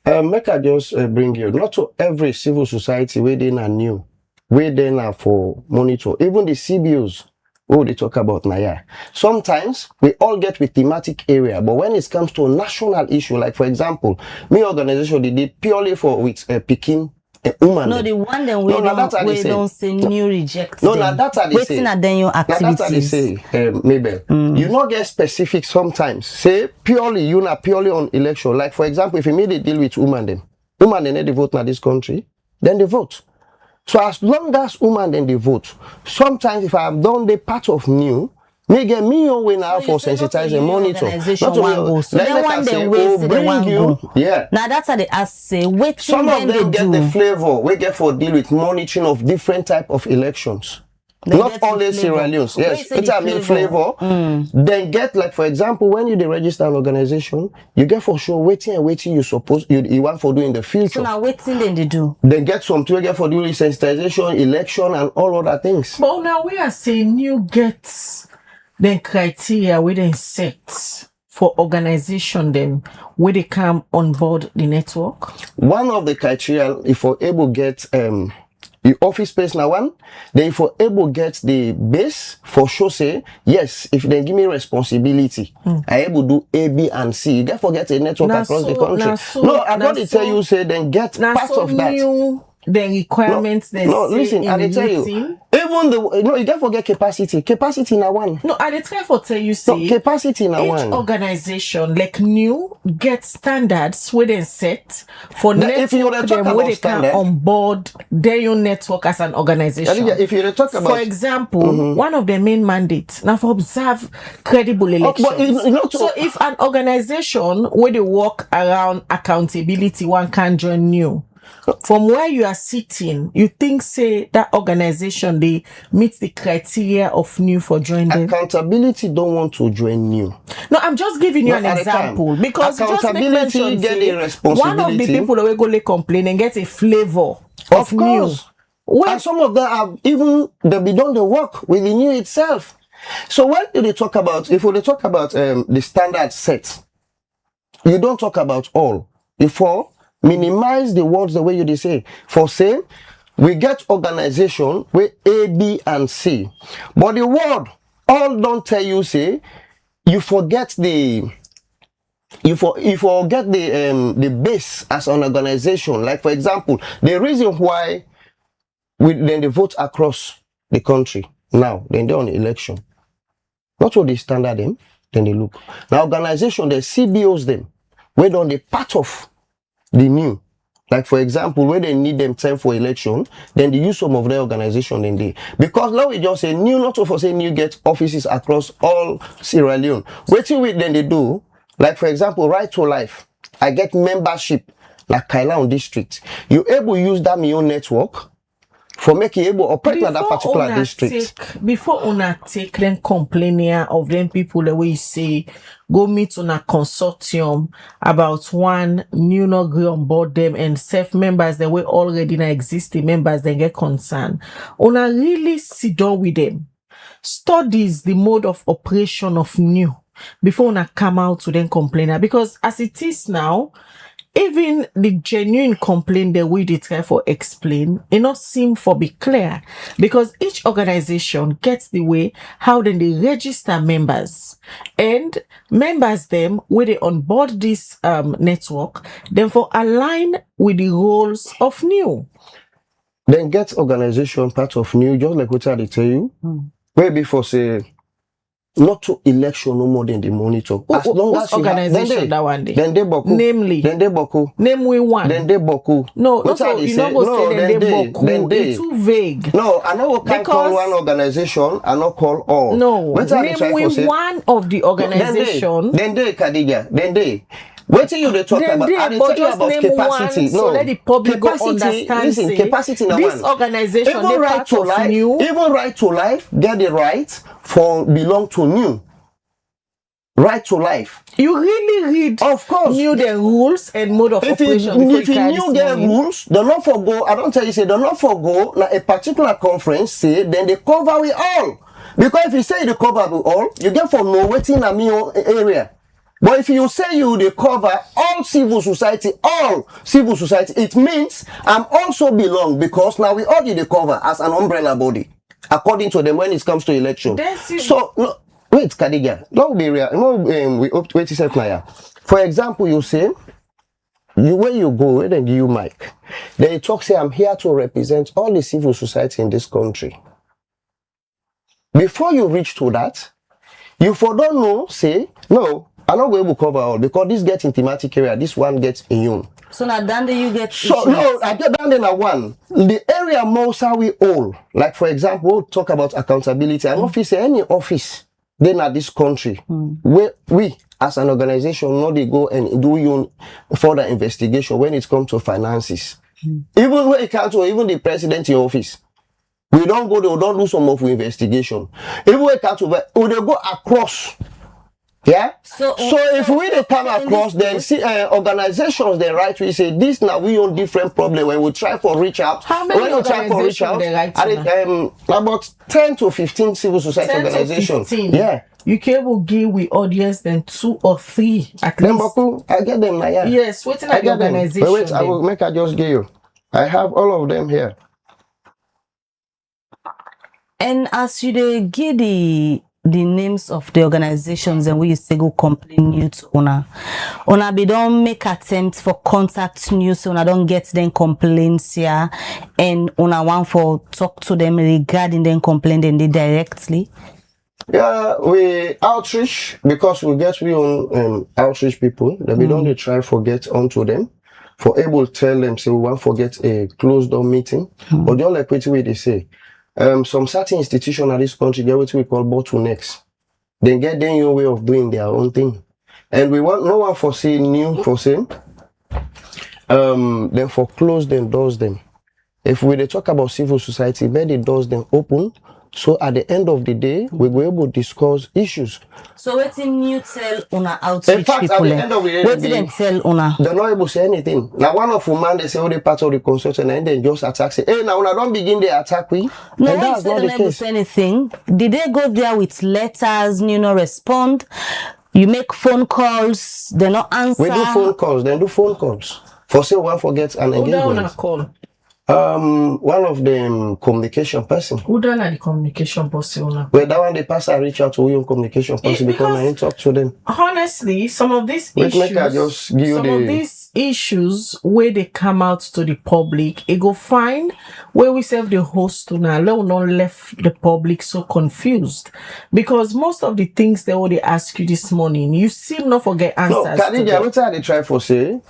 Make I just bring you, not to every civil society within a new, within are for monitor, even the CBOs, who they talk about Naya. Sometimes we all get with thematic area, but when it comes to a national issue, like for example, me organization they did purely for with Peking. Woman. No, the one then we don't say new reject. No, now that's how they say. Waiting at then your activities. That's how they say, Mabel. You not get specific sometimes. Say purely, you not purely on election. Like for example, if you made a deal with woman then they vote in this country, then they vote. So as long as woman then they vote, sometimes if I have done the part of new, me get me own way now for sensitize and monitor. Not to go. So then one day we bring you. Yeah. Now that's how they ask say wait. Some of them get the flavor. We get for deal with monitoring of different type of elections. Not only Sierra Leone. Yes, it's I mean flavor. Then get like for example when you register an organization, you get for sure waiting you suppose you want for doing the future. So now waiting then they do. Then get some to get for doing sensitization, election, and all other things. But now we are saying you get then criteria we then set for organization them where they come on board the network. One of the criteria if we're able to get the office space now one, then if we're able to get the base for sure say yes, if they give me responsibility, I able to do A, B, and C. You get forget a network across the country. No, I'm going to tell you say then get part of that. The requirements no, listen, I tell you, Even the no, you don't forget capacity. Capacity na one. No, I dey try for tell you say No, capacity na each one. organization like new get standards where they set for Now, if you network talk them about where they standard, can onboard their own network as an organization. if you talk about, for example, one of the main mandates now for observe credible elections. but you know, So if an organization where they work around accountability, one can join new. From where you are sitting, you think say that organization they meet the criteria of new for joining them? accountability don't want to join new. No, I'm just giving you Not an at a time. example because just make Accountability mention get say a responsibility. one of the people that will go complain and get a flavor of new. course. When And some of them have even they done the work with the new itself. So when they talk about, if they talk about the standard set, you don't talk about all. Before minimize the words the way you they say. For say, we get organization with A, B, and C, but the word all don't tell you say you forget the. You forget the base as an organization. Like for example, the reason why then they vote across the country now, then they're on the election. Not what they standard them, then they look. Now organization, the CBOs them, where on the part of the new. Like for example, where they need them time for election, then they use some of their organization then they. Because now we just say new, not of us say new get offices across all Sierra Leone. Waiting with then they do, like for example, Right to Life. I get membership like Kailaon district. You able to use that your network for making able to operate at that particular district. Before una take them complain here of them people the way you say go meet on a consortium about one new not agree on board them and self members that were already na existing members then get concerned. Una really sit down with them. Studies the mode of operation of new before una come out to then complain. Because as it is now, even the genuine complaint that we did try for explain, it not seem for be clear because each organization gets the way how then they register members and members them where they onboard this network, then for align with the roles of new. Then get organization part of new, just like what I tell you. Where before say not to election no more than the monitor. As long as you organization that one day. Then they boku. Namely. Then they boku. Name we one. Then they boku. No, also, you not go say then they boku. Then they. It's too vague. No, I know can't call one organization, I not call all. No, name we one of the organization. Then they, Khadija. Then they. What you they talk about? I they tell you about capacity. One, so let the public go understand. Listen, capacity now. This organization, even right to life, even right to life, get the right for belong to new. Right to life. You really read, of course, knew the rules and mode of operation. If you knew the rules, do not forgo. I don't tell you say do not forgo. Now a particular conference say then they cover with all. Because if you say they cover with all, you get from no waiting a me area. But if you say you they cover all civil society, it means I'm also belong because now we already cover as an umbrella body, according to them when it comes to election. So no, wait, Khadija, don't be real. No, wait a second now. For example, you say where you go, then you mic. Then you talk say I'm here to represent all the civil society in this country. Before you reach to that, you for don't know, say no. I'm not going to cover all because this gets in thematic area, this one gets immune. So now then you get so issues. No, I get down there one. The area most are we all. Like for example, we'll talk about accountability. An office, any office, then at this country, where we as an organization not they go and do your further investigation when it comes to finances. Even when it comes to even the president in office. We don't go there, we don't do some of the investigation. Even when it comes to we they go across. Yeah. So if we they come across, then see organizations they right we say this now we own different problem when we try for reach out. How many organizations they right about 10 to 15 civil society organizations. Yeah. You can able give we audience then 2 or 3 at least. I get them now. Yeah. Yes, waiting at the organization. Wait, I will make I just give you. I have all of them here. And as you they give the the names of the organizations and we used to go complain you to una be don't make attempts for contact news so una don't get them complaints here and una want for talk to them regarding them complaint and they directly. Yeah, we outreach because we get we on outreach people that we don't try forget onto them for able to tell them say we want forget a closed door meeting but just like what they say. Some certain institutions in this country get what we call bottlenecks. They get their own way of doing their own thing. And we want no one foresee new foresee. Then for close them, doors them. If we talk about civil society, make the doors them open. So at the end of the day, we were able to discuss issues. So what did you tell una outreach in fact, people? at the end of the day, what did they tell una? They're not able to say anything. Now one of them they say all the part of the consultant and then just attack say, hey now una don't begin the attack we. No, and that's not the able to case. say anything. Did they go there with letters, you know, respond? You make phone calls, they not answer. We do phone calls, then do phone calls. For say one forgets an Who done a engagement. call? One of them communication person. Who done the communication person? Well, that one they pass and reach out to your communication person because I ain't talk to them. Honestly, some of these Wait, make I just give you some of these issues where they come out to the public, it go find where we serve the host to now, let not left the public so confused. Because most of the things they already ask you this morning, you still not forget answers. No, Khadija, what they try for say,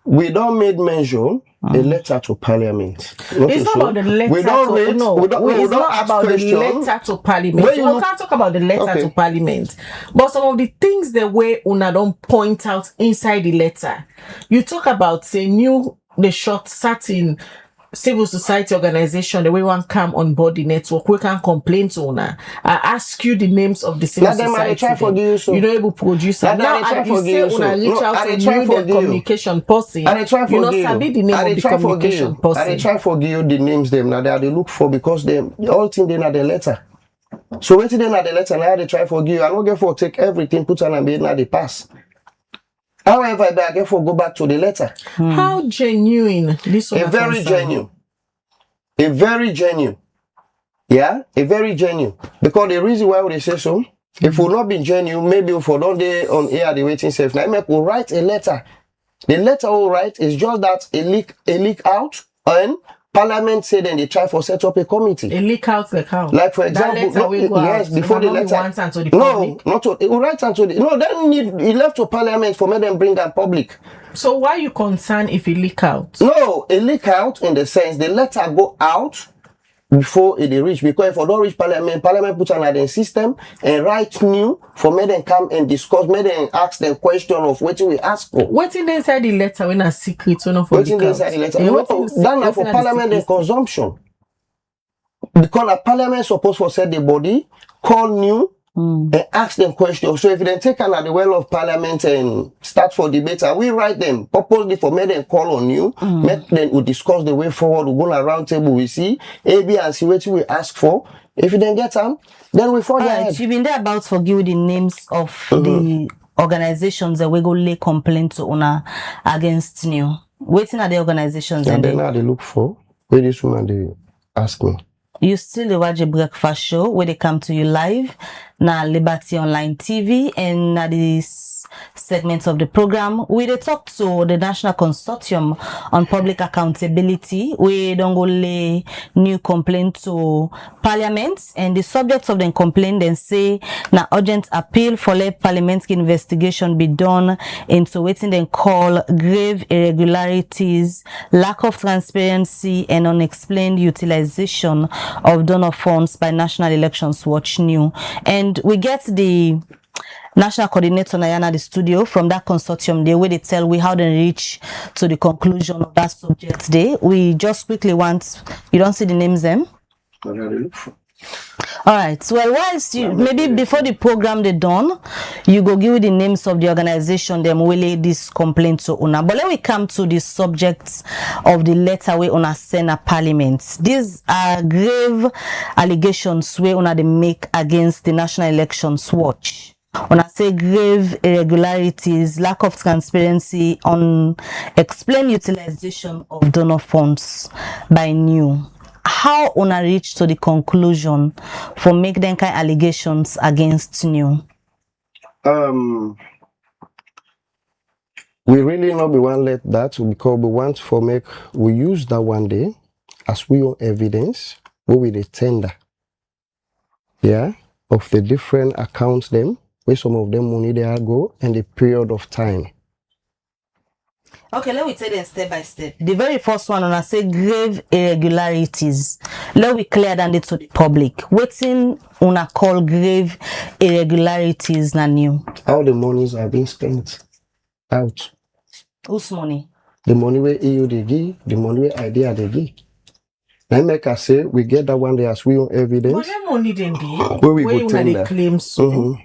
we don't made mention a letter to Parliament. It's not about the letter. We don't to, read. no, We don't it's don't not ask about questions. the letter to Parliament. When We you- can't talk about the letter Okay. to Parliament. But some of the things the way una don't point out inside the letter, you talk about say new the short certain civil society organization the way one come on board the network we can complain to una. I ask you the names of the civil Now them society. I try for you so. You don't able produce Now and them I now try you for say you so. una reach No, out I to try you for the you. communication person. I try You for know you. sabi the name I of the try for communication you. person. I try for you the names them now they look for because them all thing they na the letter. So waiting they na the letter now they try for you. I don't get for take everything put on and be na the pass. However, I get for go back to the letter. How genuine this A one very genuine. A very genuine. Yeah, a very genuine. Because the reason why would they say so, if we not be genuine, maybe if we don't day on air the waiting safe. Now make we write a letter. The letter we write is just that a leak out and Parliament said then they try for set up a committee. A leak out like how? Like for That example, letter will go yes, out. before It the cannot be letter. once and to the No, public. not to it will write unto the no, then it left to Parliament for me them bring that public. So why you concerned if it leak out? No, a leak out in the sense the letter go out before it reach because if I don't reach Parliament put another system and write new for me then come and discuss, me then ask them question of what we ask for. What's in inside the letter when a secret one of What's in the inside the letter? Eh, No, what's in that now for the Parliament and secret? consumption. Because the Parliament supposed to set the body, call new and ask them questions. So if they take another the well of Parliament and start for debate, and we write them purposely for me then call on you, make them we discuss the way forward, we go around table, we see A, B, and C what we ask for. If you then get them, then we forward ahead. You've been there about for give the names of the organizations that we go lay complaint to una against you. Waiting at the organizations And and then now they look for where this woman they ask me. you still the watch a breakfast show where they come to you live na Liberty Online TV and na this segment of the program we they talk to the National Consortium on Public Accountability. We don't go lay new complaint to Parliament and the subject of the complaint then say na urgent appeal for let parliamentary investigation be done into waiting then call grave irregularities, lack of transparency and unexplained utilization of donor funds by National Elections Watch New. And we get the National Coordinator Nayana the studio from that consortium there where they tell we how they reach to the conclusion of that subject day. We just quickly want you don't see the names them. All right. Well, whilst you maybe before the program they done, you go give the names of the organization them will lay this complaint to una. But let we come to the subjects of the letter we una send a Parliament. These are grave allegations we una they make against the National Elections Watch. Una say grave irregularities, lack of transparency, unexplained utilization of donor funds by new. how una reach to the conclusion for make them kind allegations against new? We really not be one let that because we want for make we use that one day as we own evidence where we the tender, yeah, of the different accounts them where some of them money they are go and the period of time. Okay, let me take them step by step. The very first one, when I say grave irregularities, let me clear that to the public. Waiting on a call grave irregularities na new. How the monies are being spent out. Whose money? The money where EU they give, the money where idea they give. Now make us say we get that one day as we own evidence. But them money then where we go tender. They claim so.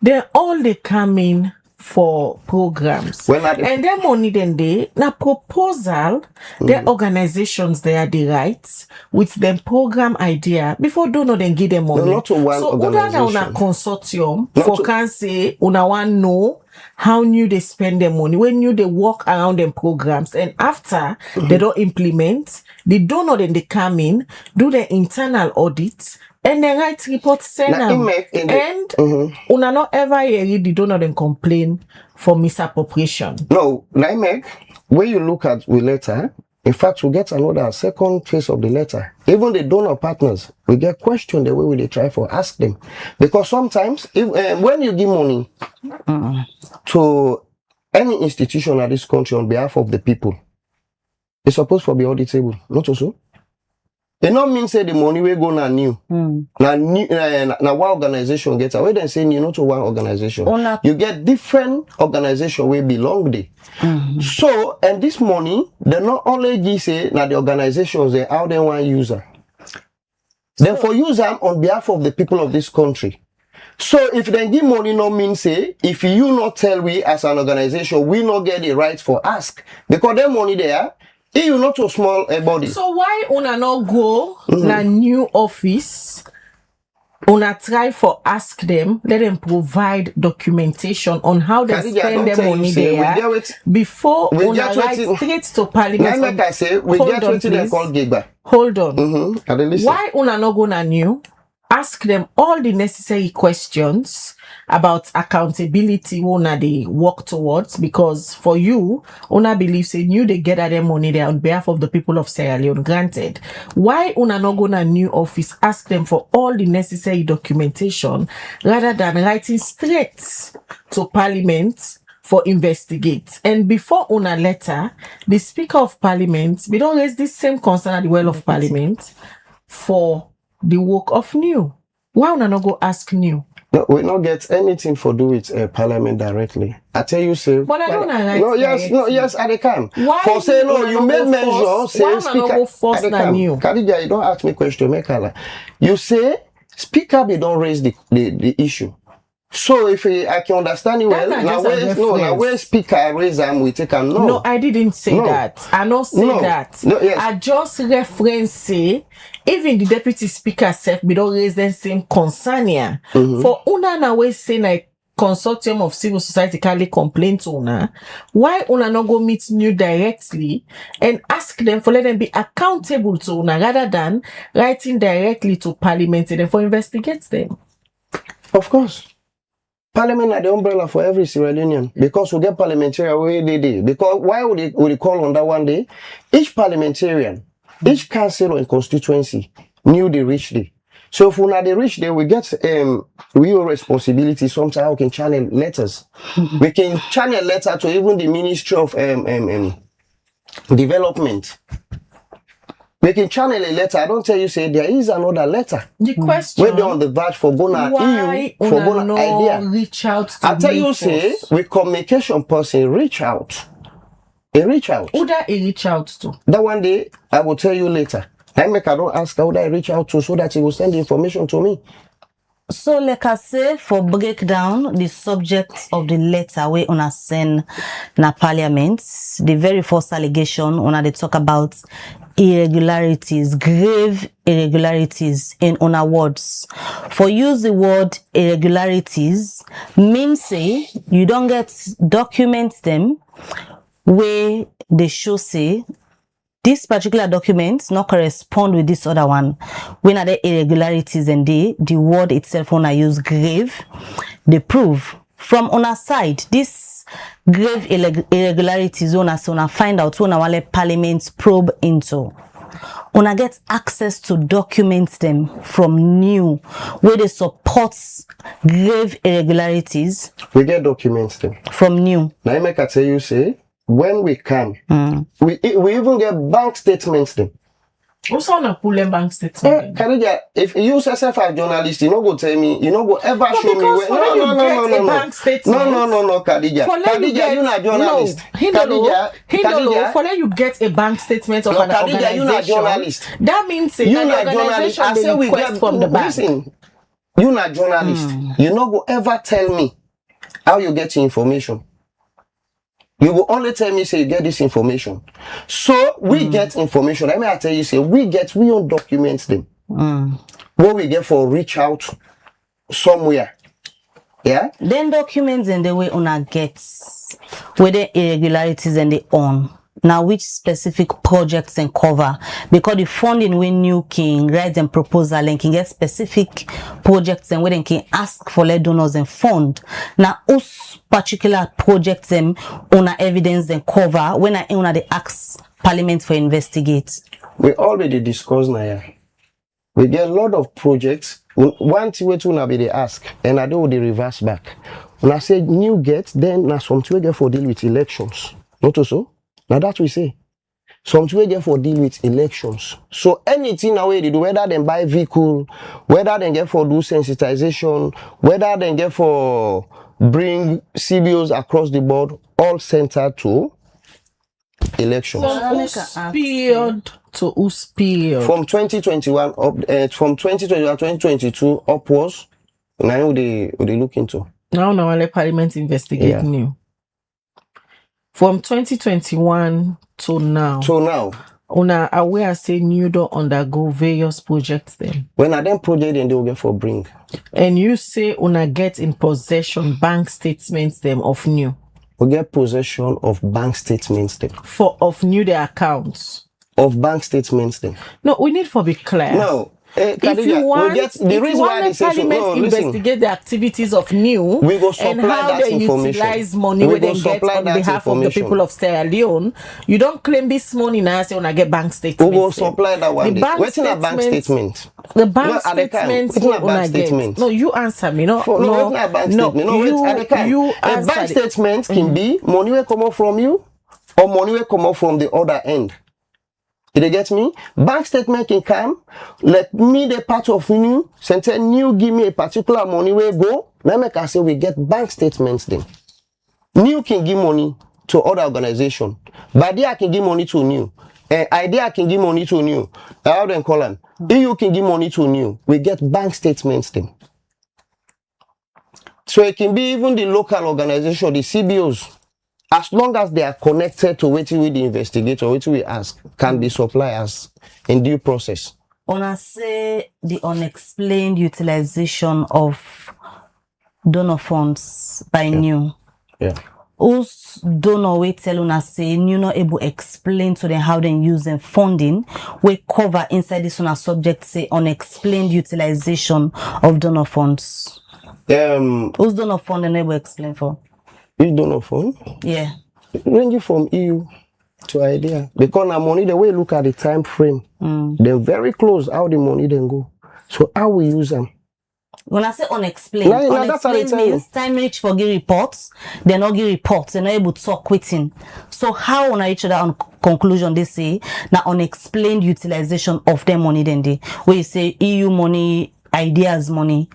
They all they come in for programs. And their money then they na proposal, their organizations they are the rights with them program idea before don't know then give them money. No, not to one so organization. Una consortium Not for to, can say una one know how new they spend their money, when new they walk around them programs, and after they don't implement, they don't know then they come in, do their internal audits, and then write report send them. And una not ever hear the donor then complain for misappropriation. No, Naimek, when you look at the letter, in fact, we get another second phase of the letter. Even the donor partners, we get questioned the way we try for ask them. Because sometimes, if, when you give money to any institution at this country on behalf of the people, it's supposed to be auditable, not also. It not mean say the money we go na new. Na one organization gets away then saying you not to one organization. You get different organization we belong there. So and this money they not only give say na the organizations they how they want user. Then for use them on behalf of the people of this country. So if they give money no mean say if you not tell we as an organization we not get the right for ask because their money there. You not a small body. So why una not go na new office? Una try for ask them, let them provide documentation on how they spend their money there before una write straight to Parliament. Like I say, we get what they call giga. Hold on. Why una not go na new? Ask them all the necessary questions about accountability una they work towards, because for you, una believes in you they get their money there on behalf of the people of Sierra Leone. Granted. Why una not go to new office, ask them for all the necessary documentation rather than writing straight to Parliament for investigate? And before una letter, the Speaker of Parliament, we don't raise this same concern at the well of Parliament for the work of new. Why una not go ask new? No, we not get anything for do with Parliament directly. I tell you, say. But I don't like no, yes, I can. Why for say no, you may measure. Say why speaker. Go first than you? Khadija, you don't ask me question, make color. You say speaker, they don't raise the issue. So if I can understand you well, now where speaker raise them, we take a no. No, I didn't say that. I not say that. No, yes. I just reference say even the deputy speaker said we don't raise the same concern here. For una na we say na consortium of civil society can complain to una. Why una not go meet new directly and ask them for let them be accountable to una rather than writing directly to Parliament and for investigate them? Of course. Parliament are the umbrella for every Sierra Leonean because we get parliamentary away they do. Because why would they call on that one day? Each parliamentarian, each council and constituency knew they reached day. So if we not they reach there, we get real responsibility. Sometimes we can channel letters. We can channel letter to even the Ministry of Development. We can channel a letter. I don't tell you, say there is another letter. The question where they're on the verge for Bona EU, for Bona idea. Reach out to I tell you, say, with communication person, reach out. He reach out. Who that he reach out to? That one day, I will tell you later. I don't ask how I reach out to so that he will send the information to me. So, like I say, for breakdown the subject of the letter we una send na Parliament, the very first allegation una they talk about irregularities, grave irregularities in una words. For use the word irregularities means say you don't get documents them where they show say this particular document not correspond with this other one, when are the irregularities and the word itself when I use grave, they prove from on our side this grave irregularities on us find out when our parliament probe into. Una get access to documents them from new where they support grave irregularities. We get documents them from new. Now I make I tell you say when we can, we even get bank statements them. Also on a pull bank statement. Khadija, if you yourself as journalist, you not go tell me, you not go ever show me where. No, bank statement. No, Khadija. Khadija, you not journalist. Khadija, for you get a bank statement of an organization. You not journalist. That means you not journalist. I say we get from the bank. Listen, you not journalist. You not go ever tell me how you get your information. You will only tell me, say, you get this information. So, we get information. I tell you, say, we own documents them. What we get for reach out somewhere. Yeah? Then documents and the way una gets, where the irregularities and the own. Now, which specific projects and cover? Because the funding when you can write them proposal and can get specific projects and where they can ask for lead donors and fund. Now, us particular projects them on evidence and cover when I una they ask Parliament for investigate. We already discussed now. We get a lot of projects. One thing we to be they ask, and I do the reverse back. When I say new get, then now something we get for deal with elections. Not so. Now that we say. Something we get for deal with elections. So anything now they do, whether they buy vehicle, whether they get for do sensitization, whether they get for bring CBOs across the board, all centered to elections. From period to period. From 2021 up, from 2021 2022 upwards, now they look into. Now let Parliament investigate new. From 2021 to now. Una aware saying you don't undergo various projects then. When I then project then they will get for bring. And you say una get in possession bank statements them of new. We get possession of bank statements them. Of new their accounts. Of bank statements them. No, we need for be clear. No. If you want Parliament investigate the activities of new we go supply and how they utilize money we then get on behalf of the people of Sierra Leone, you don't claim this money now say when I get bank statements. We will supply that one day. What's in a bank statement? The bank statement. No, you answer me. No, you a bank statement can be money will come out from you or money will come out from the other end. Did you get me? Bank statement can come, let me the part of new, send new give me a particular money where go. Now make I say we get bank statements then. New can give money to other organization. Badia can give money to new. Idea can give money to new. How then call them? EU can give money to new. We get bank statements then. So it can be even the local organization, the CBOs. As long as they are connected to what we the investigator, what we ask, can be suppliers in due process. Una say the unexplained utilization of donor funds by new. Yeah. Who's donor we tell una say you not able explain to them how they use them funding. We cover inside this una subject say unexplained utilization of donor funds. Who's donor fund and able explain for? Which donor fund? Yeah. Ranging from EU to idea. Because our money, the way you look at the time frame, they're very close how the money then go. So how we use them? When I say unexplained, unexplained means time reach for give reports, they not give reports, they're not able to talk quitting. So how on each other on conclusion they say now unexplained utilization of their money then they where you say EU money, ideas money.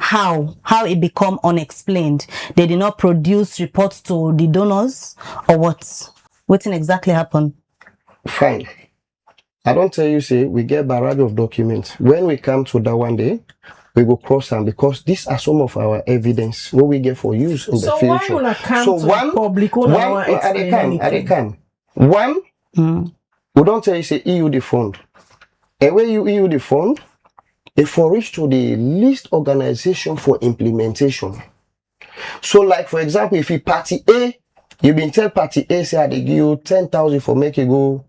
How it become unexplained? They did not produce reports to the donors or what? What exactly happened? Fine. I don't tell you, say, we get barrage of documents. When we come to that one day, we go cross them because these are some of our evidence what we get for use in the future. So why come to the public? They can. One, we don't tell you, say, EU the fund. And when you EU the fund, if for reach to the least organization for implementation. So like for example, if you party A, you been tell party A say they give you 10,000 for make you go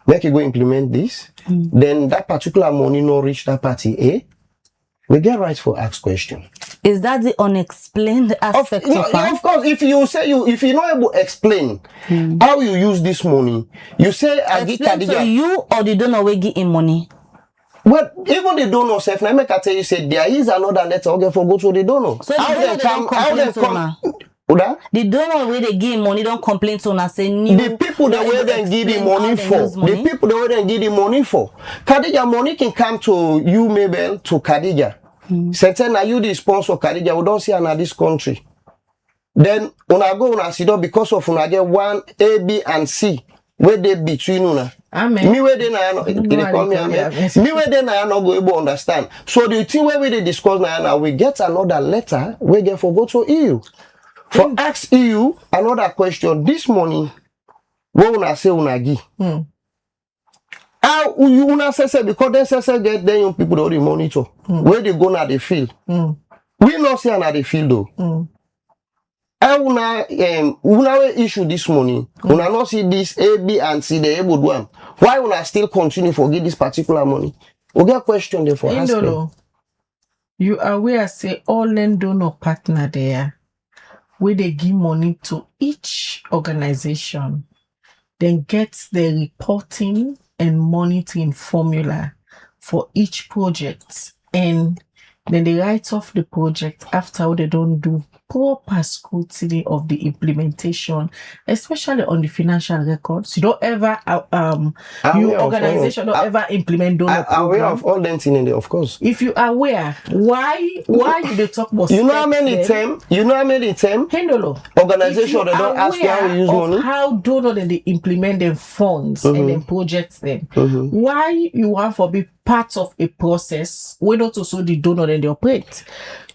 make you go implement this, then that particular money no reach that party A, we get right for ask question. Is that the unexplained aspect of yeah, of course, if you not able to explain how you use this money, you say I give explain to you or the donor will give him money. Well, even the donor self, now make I tell you, say there is another letter okay for go to the donor. So how they come? The donor where they give money don't complain to us say new. The people that way they give the money for, the people that way they give the money for. Khadija money can come to you, Mabel, to Khadija. Certain are you the sponsor Khadija? We don't see another this country. Then una go una sit down because of una get one A, B, and C. Where they between una. Amen. Me where they now they call me amen. Me where they now not go able to understand. So the thing where we they discuss now we get another letter we get for go to EU. For ask EU another question. This morning, what una say una give? How you una say because they say get then young people don't monitor. Where they go now the field. We not see another field though. How una issue this money? Una not see this A, B, and C they able do them. Why una still continue for give this particular money? We get question there for asking. You are aware say all land donor partner there where they give money to each organization, then get the reporting and monitoring formula for each project, and then they write off the project after they don't do proper scrutiny of the implementation, especially on the financial records. You don't ever your organization don't ever implement donor program. Aware of all them things in there, of course. If you are aware, why do they talk about you know how many time Handolo organization they don't ask you how you use money? How donor then they implement them funds and then projects them. Why you want to be part of a process where not also the donor then they operate?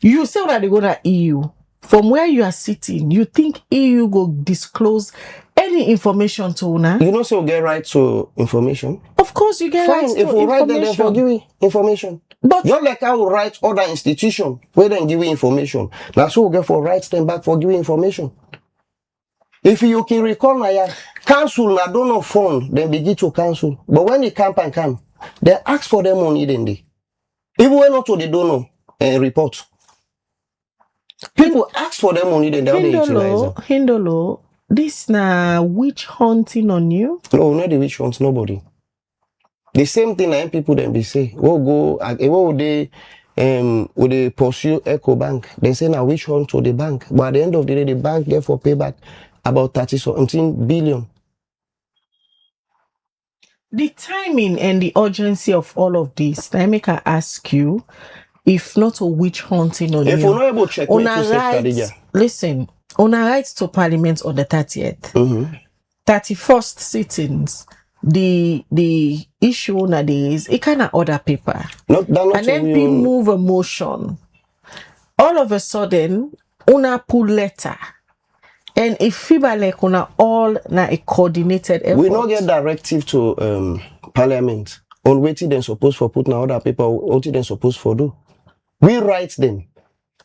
You say that they go to EU. From where you are sitting, you think EU go disclose any information to una? You know, so get right to information. Of course, you get right to information. If we write that, then for give you information. But just like I will write other institution where then give you information. Now, so we get for write them back for giving information. If you can recall, now, council na don't know fund, then begin to council. But when the campaign come, they ask for them money, then they. Even when not to the donor report. People ask for their money, then they utilize it. Hindolo, this na witch hunting on you? No, not the witch hunt, nobody. The same thing that people then be say, what would they pursue EcoBank? They say now witch hunt to the bank. But at the end of the day, the bank therefore pay back about 30-something billion. The timing and the urgency of all of this, I make I ask you, if not a witch hunting on if you. If we're not able to check listen, on our rights to Parliament on the 30th, 31st sittings, the issue nowadays, it kind of order paper. Not and MP move a motion. All of a sudden, una pull letter. And if FIBA like una all na a coordinated effort. We not get directive to Parliament on what they supposed for put na other paper, what they supposed for do. We write them.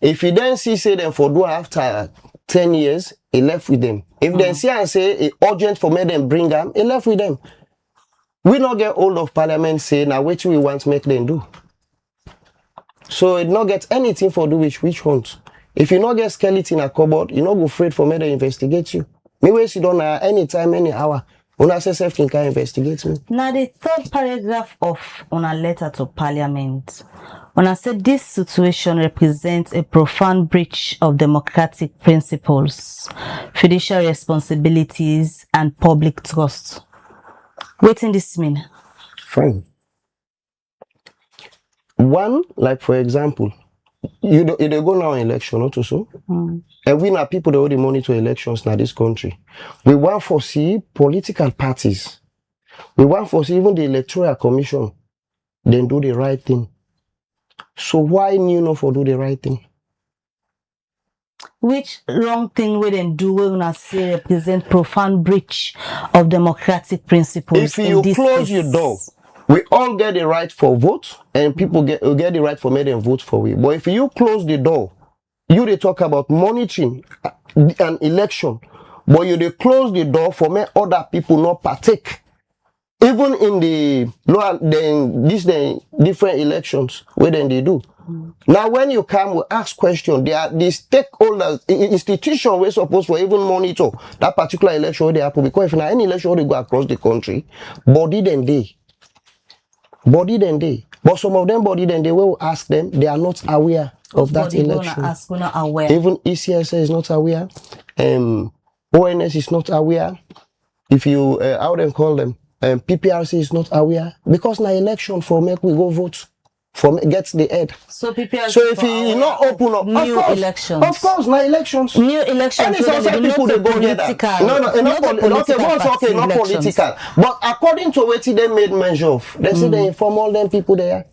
If you then see say them for do after 10 years, it left with them. If they see and say it urgent for me them bring them, it left with them. We not get hold of Parliament say now what we want to make them do. So it not get anything for do which hunt. If you not get skeleton in a cupboard, you not go afraid for me to investigate you. Me we sit down anytime, any hour. Una say self can investigate me. Now the third paragraph of una letter to Parliament. Una said this situation represents a profound breach of democratic principles, fiduciary responsibilities, and public trust. What in this mean? Fine. One, like for example, you go now in election, not so. And we now people that already monitor elections in this country. We want to see political parties. We want to see even the Electoral Commission then do the right thing. So why you not for do the right thing? Which wrong thing we then do we not say represent profound breach of democratic principles? If you close your door, we all get the right for vote, and people get the right for me and vote for we. But if you close the door, you they talk about monitoring an election, but you they close the door for me other people not partake. Even in the lower, the different elections, where then they do. Now, when you come, we ask questions. They are the stakeholders, institution we're supposed to even monitor that particular election where they happen. Because if now any election where they go across the country, body then they. But some of them body then they will ask them, they are not aware of that election. Ask, we're not aware. Even ECS is not aware. ONS is not aware. If you, how them call them? PPRC is not aware. Because now election for make we go vote. For gets the head. So PPRC. So if you not open up, new elections. Of course, now elections. New elections. And it's also people they go together. Not political. But according to what they made measure of, they say they inform all them people there.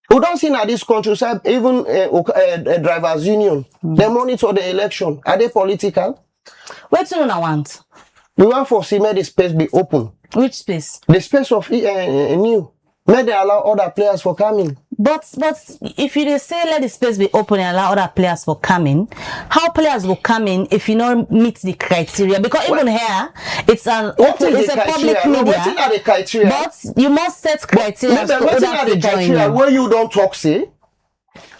We don't see now this countryside, even drivers union, they monitor the election. Are they political? What do you want? We want for see may the space be open. Which space? The space of new. May they allow other players for coming. But if you say let the space be open and allow other players for coming, how players will come in if you don't meet the criteria? Because even here, it's a public media. But you must set criteria for others to join you. Where you don't talk, say,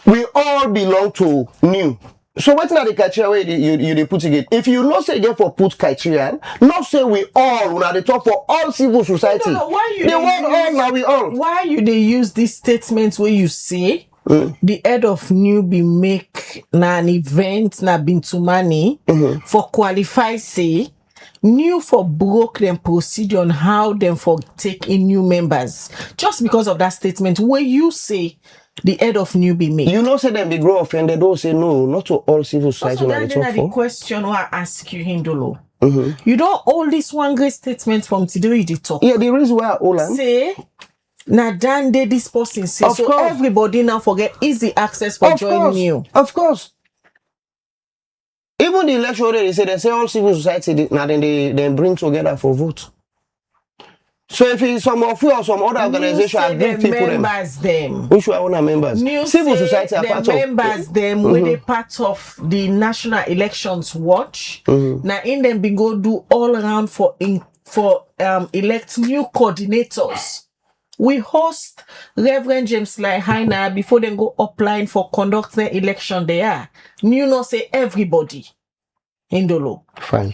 we all belong to new. So what's not the criteria where you put it? If you not say again for put criteria, not say we all when at the top for all civil society. No, why you they want all now we all. Why you they use these statements where you say the head of new be make na an event na been to money for qualify say new for broke them procedure on how them for take in new members just because of that statement where you say the head of new be made. You know, say them be grow offended. Don't say no, not to all civil society. Also, then the question I ask you, Hindolo. You don't hold this one great statement from today the talk. Yeah, the reason why I hold on. Say, now then this person say so course. everybody now forget easy access for joining you. Of course. Even the election they say all civil society now then they bring together for vote. So if it's some of you or some other organization agree people them. Which one are members? Civil society are part members of them when they part of the National Elections Watch. Now in them be go do all around for elect new coordinators. We host Reverend James Lahaina before they go applying for conduct the election there. You know say everybody in the law. Fine.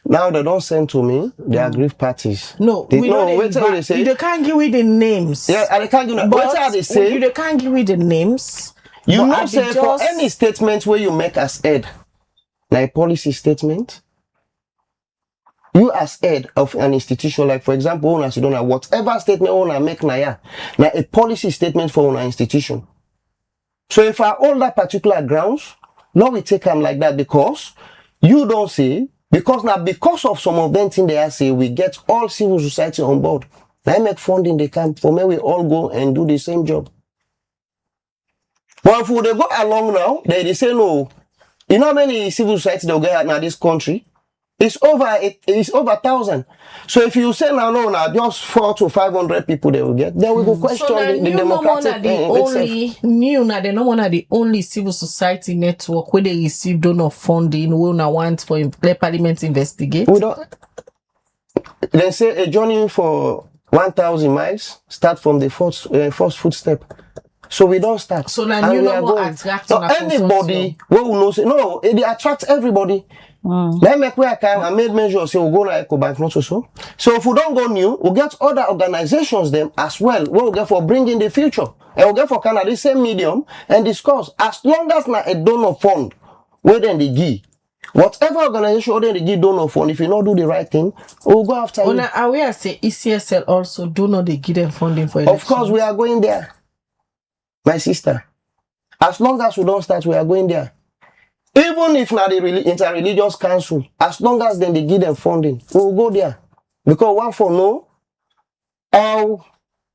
Now they don't send to me the aggrieved parties. No, they say. They can't give me the names. Yeah, they can't give me. What they say? They can't give me the names. You not say for any statement where you make as head, like policy statement. You as head of an institution, like for example, whatever statement owner make now a policy statement for an institution. So if I hold that particular grounds, now we take them like that because you don't say. Because of some of them things they say, we get all civil society on board. Now make funding they come for me, we all go and do the same job. But if they go along now, they say no. You know how many civil society they'll get now this country? It's over 1,000. So if you say now just 400 to 500 people they will get, then we go question the democratic the only civil society network where they receive donor funding we now want for the parliament investigate. We don't. They say a journey for 1,000 miles start from the first footstep. So we don't start. So now you know more attract anybody who will know say no, they attract everybody. Let me where I can I made measures say we'll go to EcoBank not so. So if we don't go new, we'll get other organizations them as well. We'll get for bringing the future. And we'll get for Canada the same medium and discuss as long as not a donor fund where then they give. Whatever organization then they give donor fund, if you not do the right thing, we'll go after you. Now are we say ECSL also do not they give them funding for elections? Of course we are going there. My sister. As long as we don't start, we are going there. Even if not the inter-religious council, as long as then they give them funding, we will go there. Because one for know how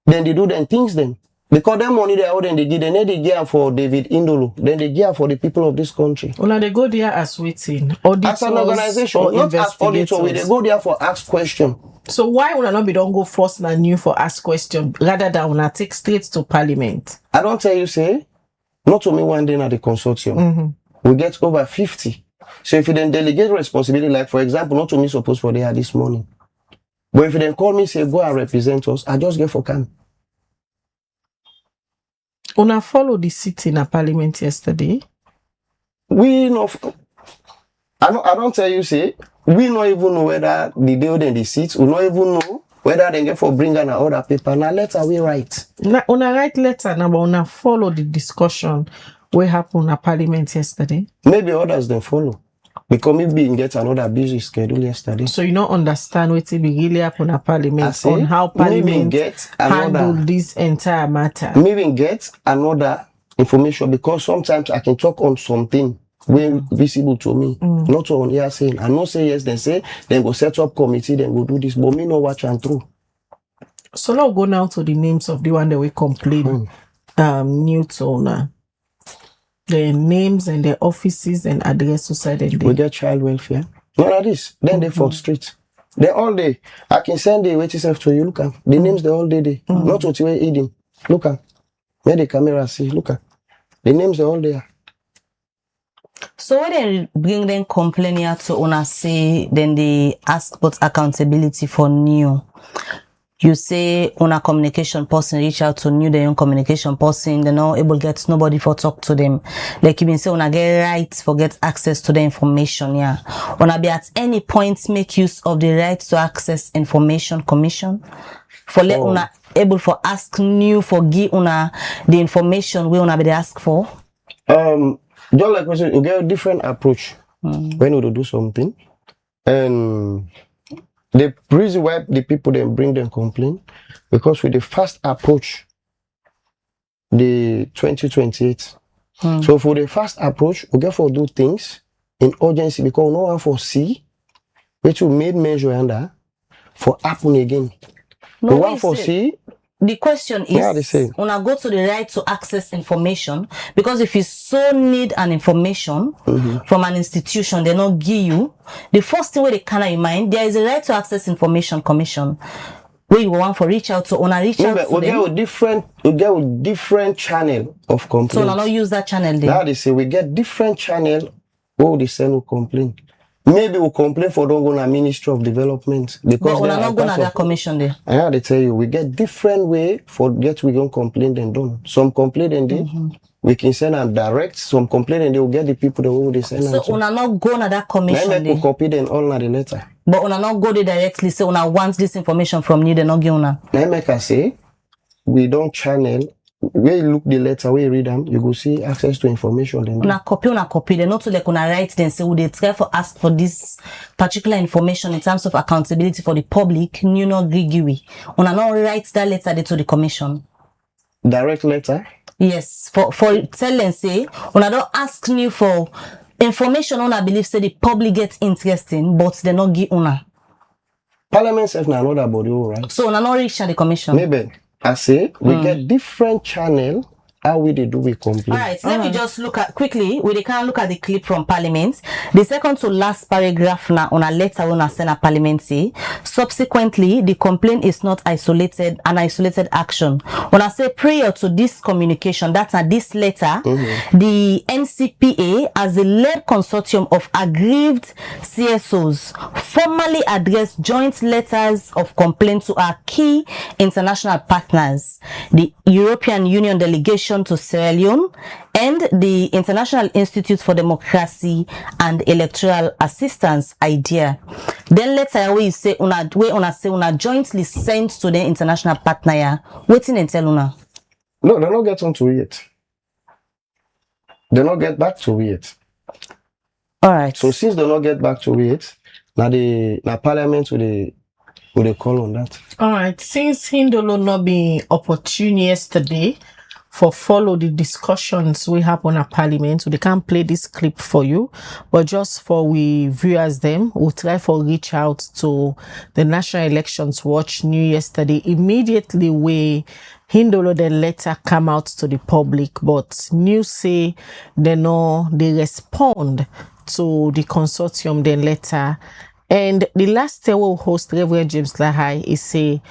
then they do them things then. Because them money they then they give, they give for David Indolo, then they give for the people of this country. Well, they go there as waiting. As an organization, not as auditor, they go there for ask question. So why would I not be don't go first and new for ask question rather than when I take straight to parliament? I don't tell you say, not to me one day at the consortium. We get over 50. So if you then delegate responsibility, like for example, not to me supposed for there this morning. But if they call me, say, go and represent us, I just get for can. Una follow the sitting at Parliament yesterday. We know. I don't tell you, say, we don't even know whether the deal in the seats, we don't even know whether they get for bring an other paper. Now letter we write. Una write letter now, but una follow the discussion what happened at Parliament yesterday. Maybe others then follow. Because maybe we get another busy schedule yesterday. So you don't understand what it really happened at Parliament on how Parliament handled this entire matter. Maybe get another information because sometimes I can talk on something way visible to me. Not on here saying, I know say yes, then say, then go set up committee, then go do this, but me no watch and through. So now go now to the names of the one that we complain new to the names and the offices and address society. We get child welfare. None of this. Then they for street. They all day. I can send the waiting self to you. Look at the names they all day. Not what you were eating. Look at. Where the camera see. Look at. The names they all there. So when they bring them complaint here to una say, then they ask about accountability for new. You say una communication person reach out to new their own communication person, they're not able to get nobody for talk to them. Like you been say una get rights for get access to the information, yeah. Una be at any point make use of the right to access information commission. For let una able for ask new for give una the information we una be ask for. Just like we said, you get a different approach when we do something. And the reason why the people then bring them complaint, because with the first approach, the 2028. So for the first approach, we get for do things in urgency because no one foresee which we made measure under for happen again. No one foresee. The question is, una go to the right to access information because if you so need an information from an institution, they not give you. The first thing where they can in mind, there is a right to access information commission where you want for reach out to una reach out to them. We get a different channel of complaint. So una not use that channel there. Now they say we get different channel where they send a complaint. Maybe we'll complain for don't go to Ministry of Development because we're not going to that commission there. Yeah, they tell you we get different way for get we don't complain and done. Some complain and they we can send them direct. Some complain and they will get the people that will they send. So una not go to that commission. Let me copy them all na the letter. But una not go there directly. So una wants this information from you. They not give una. Let me can say we don't channel. Where you look the letter, where you read them, you go see access to information. Then una copy. They not to like una write then say would they try for ask for this particular information in terms of accountability for the public. You know, grigui. Una not write that letter there to the commission. Direct letter. Yes, for tell and say una don't ask you for information. Una believe say the public gets interesting, but they not give una. Parliament self na another body, right? So una not reach the commission. Maybe. I say we get different channel how we do we complain. All right, let me just look at quickly. We can look at the clip from Parliament. The second to last paragraph now on a letter when I send a Parliament say. Subsequently, the complaint is not an isolated action. When I say prior to this communication, that's this letter, the NCPA as a led consortium of aggrieved CSOs formally addressed joint letters of complaint to our key international partners, the European Union delegation to Sierra Leone and the International Institute for Democracy and Electoral Assistance IDEA. Then later we say una jointly sent to the international partner. Waiting and tell una. No, they don't get onto it. They don't get back to it. All right. So since they don't get back to it, now Parliament will they call on that. All right. Since Hindolo not being opportune yesterday for follow the discussions we have on a Parliament, so they can't play this clip for you, but just for we viewers them, we'll try for reach out to the National Elections Watch New yesterday. Immediately we Hindolo the letter come out to the public, but news say they respond to the consortium the letter. And the last day we'll host Reverend James Lahai is say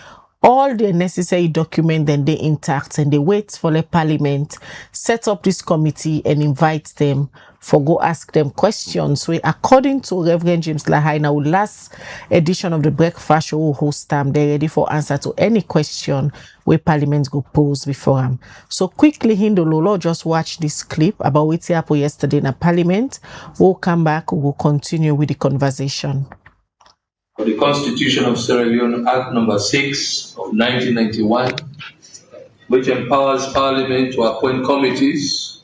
all the necessary documents then they intact, and they wait for the Parliament set up this committee and invite them for go ask them questions. So according to Reverend James Lahai, now last edition of the breakfast show host them, they're ready for answer to any question where Parliament go pose before them. So quickly, Hindololo, just watch this clip about what happened yesterday in Parliament. We'll come back, we'll continue with the conversation. For the Constitution of Sierra Leone, Act Number 6 of 1991, which empowers Parliament to appoint committees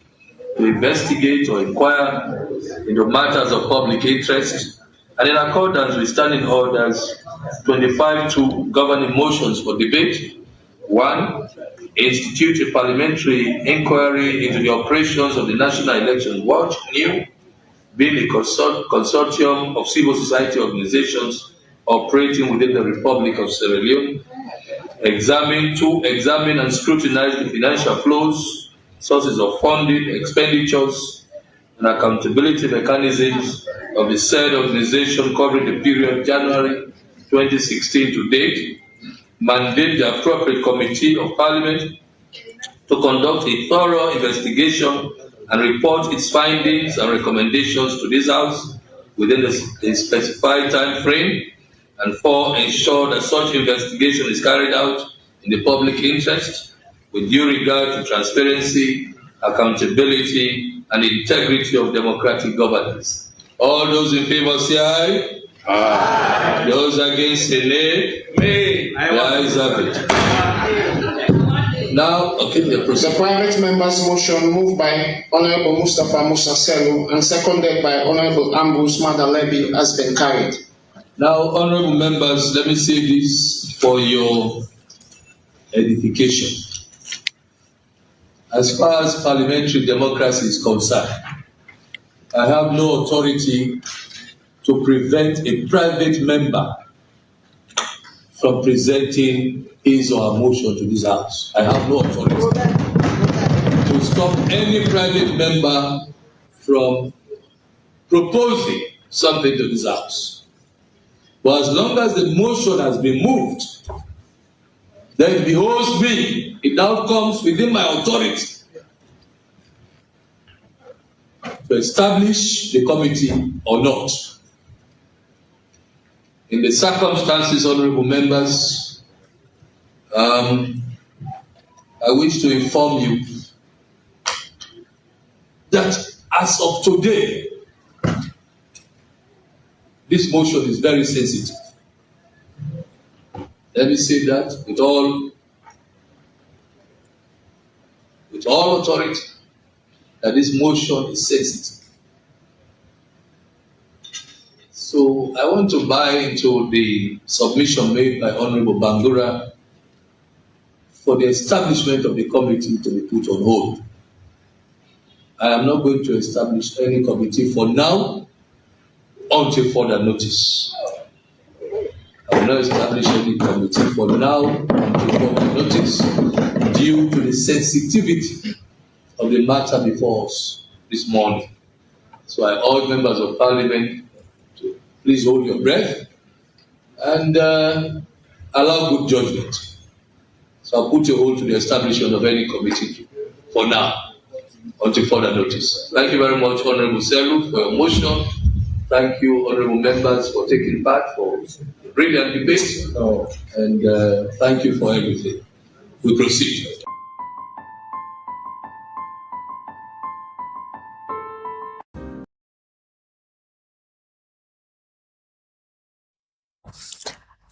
to investigate or inquire into matters of public interest, and in accordance with Standing Orders 25-2 governing motions for debate. 1. Institute a parliamentary inquiry into the operations of the National Elections Watch, NEW, being a consortium of civil society organizations operating within the Republic of Sierra Leone. 2. Examine and scrutinize the financial flows, sources of funding, expenditures, and accountability mechanisms of the said organization covering the period January 2016 to date. Mandate the appropriate committee of Parliament to conduct a thorough investigation and report its findings and recommendations to this House within a specified time frame. And 4. Ensure that such investigation is carried out in the public interest with due regard to transparency, accountability, and integrity of democratic governance. All those in favor say aye. Aye. Those against say nay. Nay. The ayes have it. Now, okay, the private member's motion moved by Honorable Mustafa Musa Sellu and seconded by Honorable Ambrose Madalebi has been carried. Now, honorable members, let me say this for your edification. As far as parliamentary democracy is concerned, I have no authority to prevent a private member from presenting his or her motion to this House. I have no authority to stop any private member from proposing something to this House. But as long as the motion has been moved, then it behoves me, it now comes within my authority to establish the committee or not. In the circumstances, honorable members, I wish to inform you that as of today, this motion is very sensitive. Let me say that with all authority, that this motion is sensitive. So I want to buy into the submission made by Honorable Bangura for the establishment of the committee to be put on hold. I am not going to establish any committee for now until further notice. I will not establish any committee for now until further notice due to the sensitivity of the matter before us this morning. So I urge members of Parliament to please hold your breath and allow good judgment. So I'll put a hold to the establishment of any committee for now until further notice. Thank you very much, Honorable Sellu, for your motion. Thank you, honorable members, for taking part for brilliant debate. And thank you for everything. We proceed.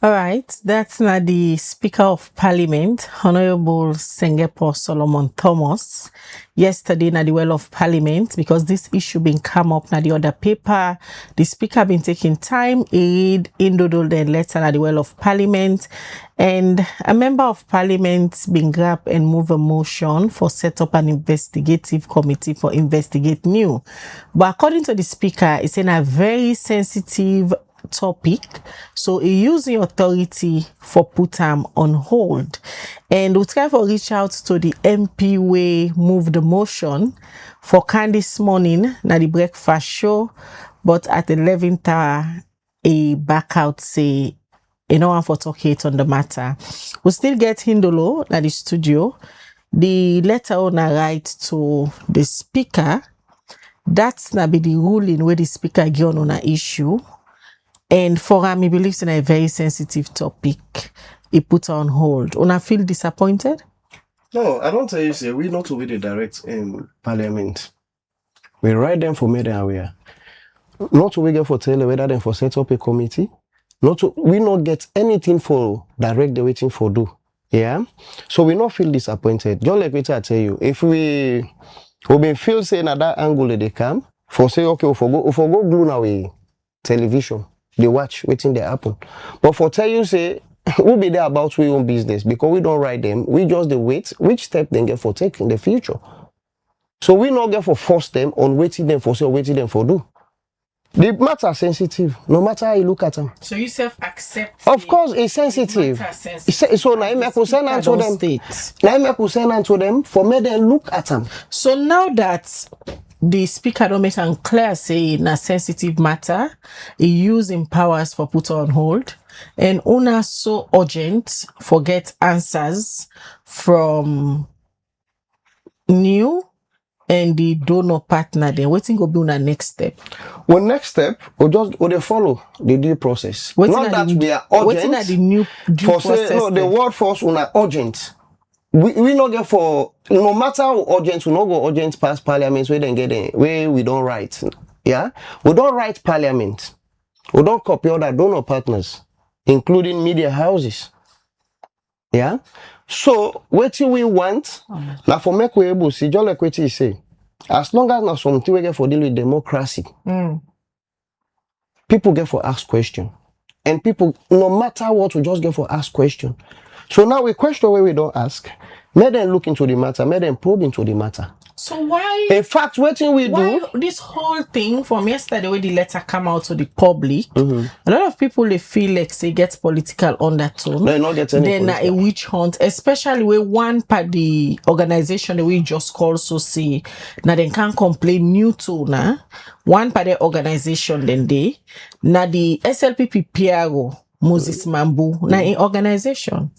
All right, that's now the Speaker of Parliament, Honorable Sengepo Solomon Thomas. Yesterday, na the Well of Parliament, because this issue been come up na the other paper. The Speaker been taking time, read indodol the letter na the Well of Parliament, and a member of Parliament been grab and move a motion for set up an investigative committee for investigate new. But according to the Speaker, it's in a very sensitive topic, so he using authority for put them on hold, and we try to reach out to the MP way move the motion for this morning na the breakfast show, but at 11th hour a back out say no one for talk it on the matter. We still get Hindolo at the studio. The letter on a right to the speaker. That's not be the ruling where the speaker get on an issue. And for him, he believes in a very sensitive topic. He put on hold. Una feel disappointed? No, I don't tell you, say, we not to be the direct in Parliament. We write them for make them aware. Not to we get for tell whether them for set up a committee. Not to, we not get anything for direct the waiting for do. Yeah? So we not feel disappointed. Just like what I tell you, if we been feel saying at that angle they come, for say, okay, if we go glue now television, they watch, waiting they happen. But for tell you, say, we'll be there about we own business because we don't write them. We just the wait which step they get for take in the future. So we not get for force them on waiting them for say or waiting them for do. The matter sensitive, no matter how you look at them. So you self-accept. Of course, it's sensitive. So now I could send them to them. Now I could send them to them for me then look at them. So now that the speaker don't make them clear say in a sensitive matter, he using powers for put on hold. And una so urgent for get answers from new and the donor partner. Then waiting go be una next step. Well, next step, they follow the due process. Not that we are urgent. At the new due for process. Say, no, the word force una urgent. We not get for no matter how urgent, we not go urgent past Parliament where then get in, where we don't write. Yeah, we don't write Parliament. We don't copy other donor partners, including media houses. Yeah? So, what we want, now for make we able see, just like what you say, as long as not something we get for deal with democracy, people get for ask question. And people, no matter what, we just get for ask question. So now we question where we don't ask, make them look into the matter, make them probe into the matter. So why? In fact, what we do? This whole thing from yesterday when the letter come out to the public, a lot of people they feel like they get political undertone. No, not get any then a witch hunt, especially where one party organization that we just call so say now they can't complain new to now. One party organization then they now the SLP PPRC Moses Mambu now in organization.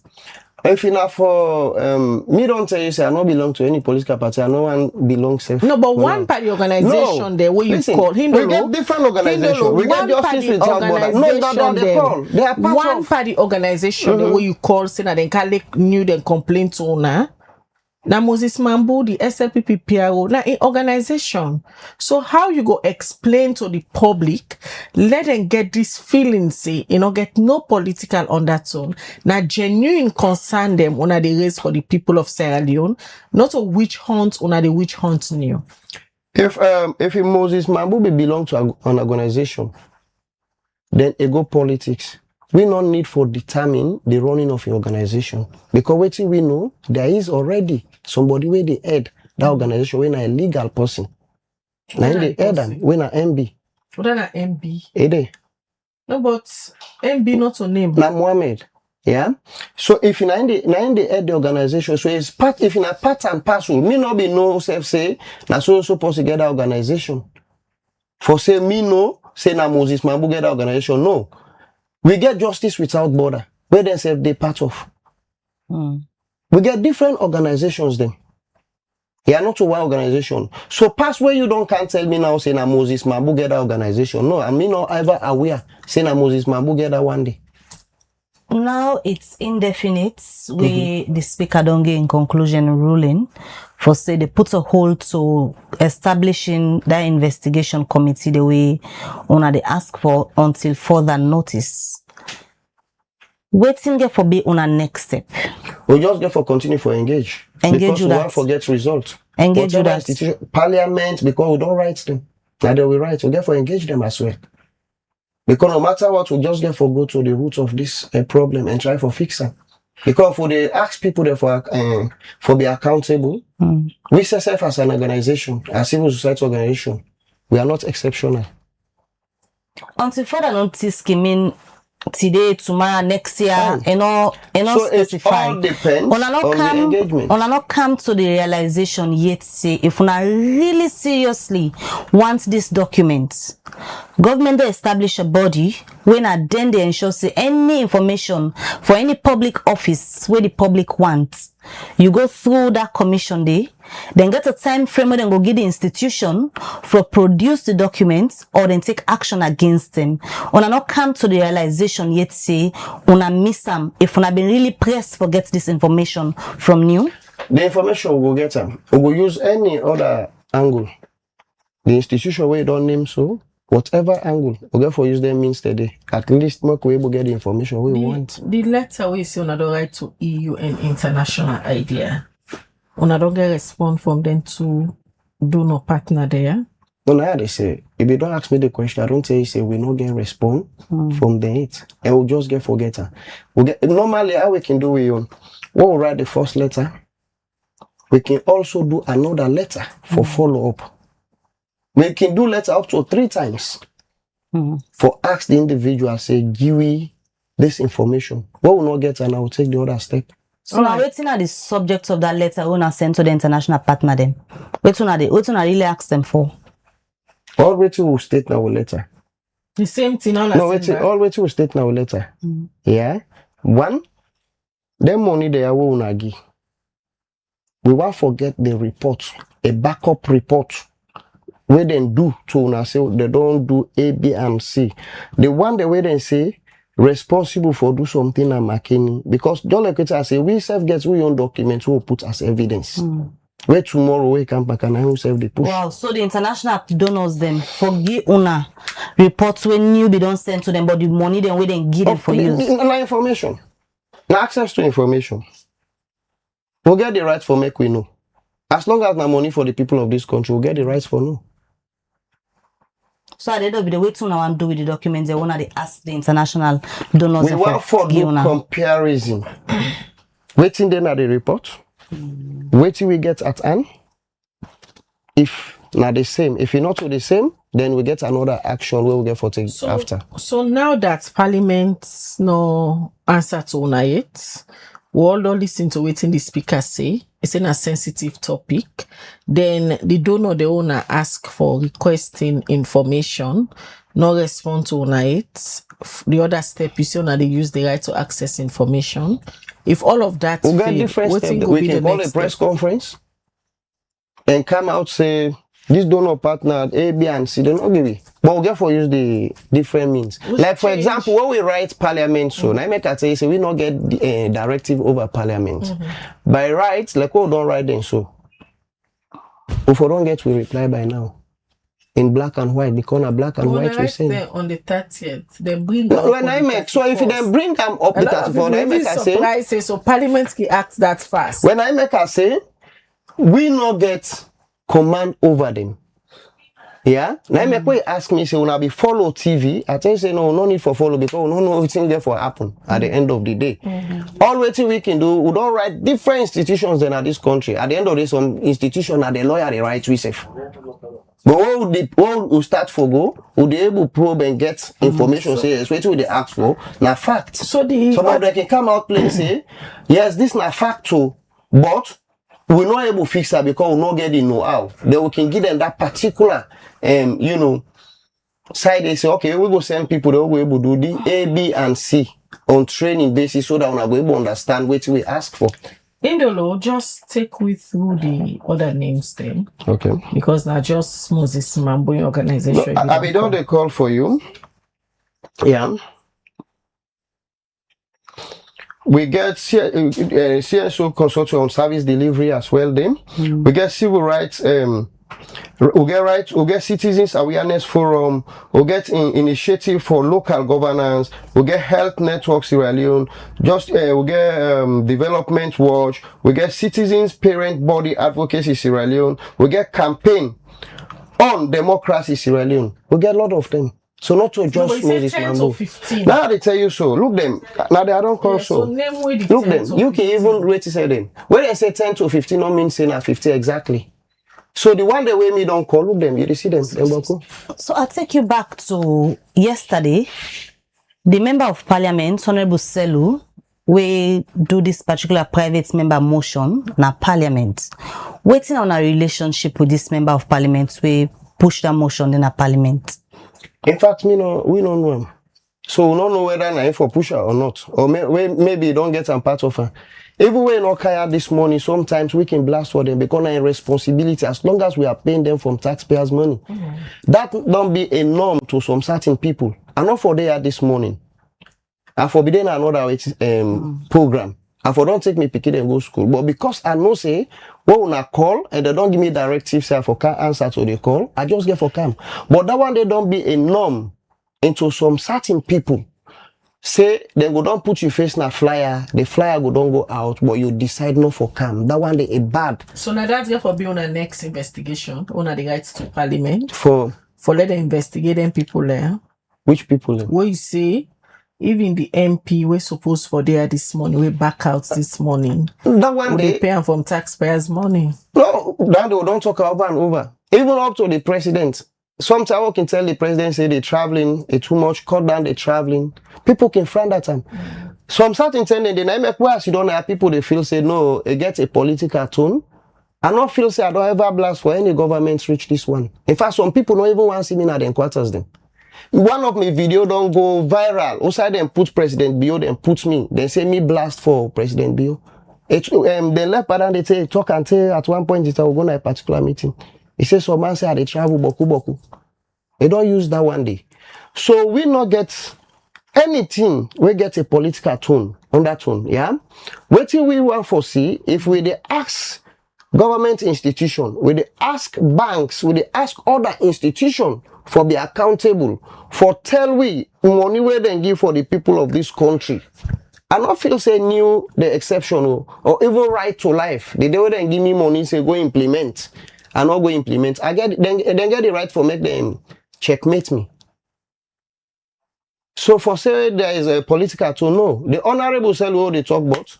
If you not for me don't tell you say I don't belong to any political party, I no one belong safe. No, but one party organization there where you call Hindolo. We get different organizations. We get justice without border. No, that they call. They are part one party organization there where you call say that they can new then complain to owner. Now Moses Mambu, the SLP PPRC, now in organization. So how you go explain to the public, let them get this feeling, say, get no political undertone. Now genuine concern them on the race for the people of Sierra Leone, not a witch hunt on the witch hunt new. If Moses Mambu belong to an organization, then it go politics. We not need for determine the running of your organization. Because waiting we know, there is already somebody where they head that organization when a legal person. Now they head them when a MB. What are MB? Ede. No, but MB not a name. Na Mohammed. Yeah. So if in the head the organization, so it's part if in a part and parcel, me not be no self say, na so supposed to get that organization. For say me no, say na Moses Mambu get that organization. No. We get justice without border, where they say they part of. We get different organizations then. They are not to one organization. So past where you can't tell me now say na Moses Mambu get that organization. No, I mean not ever aware say na Moses Mambu get that one day. Now it's indefinite. The speaker don't get in conclusion ruling for say they put a hold to establishing that investigation committee the way on they ask for until further notice. Waiting get for be on a next step. We just get for continue for engage. Because we won't forget result. Engage with that. Parliament, because we don't write them. Neither we write, we get for engage them as well. Because no matter what, we just get for go to the root of this problem and try for fix it. Because for they ask people there for be accountable, we self as an organization, a civil society organization, we are not exceptional. Until further notice came in today, tomorrow, next year, so specify. It all depends on the engagement. On not come to the realization yet say if we really seriously want this document government dey establish a body when then they ensure say any information for any public office where the public wants, you go through that commission day, then get a time frame where then go give the institution for produce the documents or then take action against them. Una not come to the realization yet say una miss them if una been really pressed for get this information from you. The information we will get them. We will use any other angle. The institution where you don't name so, whatever angle, we get for use them means today. At least we will get the information we want. The letter we see on the right to EU and international idea. Una don't get response from them to do no partner there. No, now they say, if you don't ask me the question, I don't say we not get response from the it. And we'll just get forgetter. We get normally how we can do it. We'll write the first letter. We can also do another letter for follow-up. We can do letter up to 3 times for ask the individual, say, give me this information. What will not get, and I will take the other step. So now waiting at the subject of that letter when I send to the international partner them. What I really ask them for? All waiting will state now letter. The same thing on no, waiting, all waiting will state now letter. Yeah. 1, them money they will not give. We won't forget the report, a backup report. Where then do to una say they don't do A, B, and C. The one the way they say responsible for do something and making because don't like I say we self get we own documents we will put as evidence. Where tomorrow we come back and I will self the push. Wow, so the international donors them forgive una reports when you be don't send to them, but the money then we then give them for use. No information. No access to information. We'll get the right for make we know. As long as no money for the people of this country, we'll get the rights for no. So at the end of the way to now do with the documents, they want to ask the international donors. We want for do comparison. Waiting then at the report. Waiting we get at hand. If not the same, if it's not the same, then we get another action where we get for take after. So now that Parliament no answer to una yet, we all don't listen to what the speaker say. It's in a sensitive topic. Then the donor, the owner ask for requesting information, no respond to una it. The other step is they use the right to access information. If all of that we get different steps. We can call a press conference and come out say this donor partner A, B, and C. They not give it. But we get for use the different means. Like for example, when we write Parliament, so I make a say we not get the directive over Parliament. By rights, like we don't write them so. If we don't get, we reply by now. In black and white, because on black and white we send. On the 30th, they bring no, when I make so if they bring them up the 34th, I make a say so Parliament can act that fast. When I make a say, we not get command over them. Yeah? Now make we ask me say when I be follow TV, I tell you say no need for follow because we don't know everything there for happen at the end of the day. All we can do, we don't write different institutions in this country. At the end of this, some institution are the lawyer they write we safe. But what we start for go, we'll be able to probe and get information, say, yes, what they ask for, na fact. So somebody can come out plain say, yes, this na fact too, but we're not able to fix that because we not get the know-how. Then we can give them that particular, side. They say, okay, we go send people that we able to do the A, B, and C on training basis so that we are able to understand what we ask for. Indolo, just take we through the other names then. Okay. Because not just Moses Mamboy organization. No, I be done the call for you. Yeah. We get CSO consultant on service delivery as well then. We get civil rights, we get citizens awareness forum, we get initiative for local governance, we get health network Sierra Leone, we get development watch, we get citizens parent body advocacy Sierra Leone, we get campaign on democracy Sierra Leone. We get a lot of them. So not to just Moses Mambo. Now they tell you so. Look them. Now they don't call so. Look them. You can even rate to say them. When they say 10 to 15, not mean saying 50 exactly. So the one the way me don't call, look them. You see them. So I'll take you back to yesterday. The member of Parliament, Honorable Selu, we do this particular private member motion na Parliament. Waiting on a relationship with this member of Parliament, we push that motion in a Parliament. In fact, we don't know him. So we don't know whether na for pusher or not. Or maybe you don't get some part of her. Even when we carry this money, sometimes we can blast for them because it's a responsibility as long as we are paying them from taxpayers' money. That don't be a norm to some certain people. And not for they are this morning. And for bidding another program. And for don't take me pick it and go school. But because I know say when I call and they don't give me directives say for can answer to the call, I just get for cam. But that one they don't be a norm into some certain people. Say they go don't put your face in a flyer, the flyer go don't go out, but you decide not for cam. That one they a bad. So now that's going for be on a next investigation on the rights to Parliament. For let them investigate them people there. Which people there? What you say? Even the MP we're supposed for there this morning, we back out this morning. That one they pay from taxpayers' money. No, that they don't talk over and over. Even up to the president. Sometimes I can tell the president say they're traveling, it's too much, cut down the traveling. People can find that time. Some certain thing they make where you don't have people they feel say no, it gets a political tone. I don't feel say I don't ever blast for any government reach this one. In fact, some people don't even want to see me at the quarters them. One of my video don't go viral. Outside them put President Bio, then put me. They say me blast for President Bio. They left and they say talk and say at one point it's going to a particular meeting. He says some man say they travel boku. They don't use that one day. So we not get anything. We get a political tone on that tone. Yeah. What we want to see if we they ask government institution, we they ask banks, we they ask other institutions for be accountable, for tell we money where they give for the people of this country. I not feel say new the exceptional or even right to life. The day they give me money say go implement. I not go implement. I get then get the right for make them checkmate me. So for say there is a political to know. The honorable say what they talk about.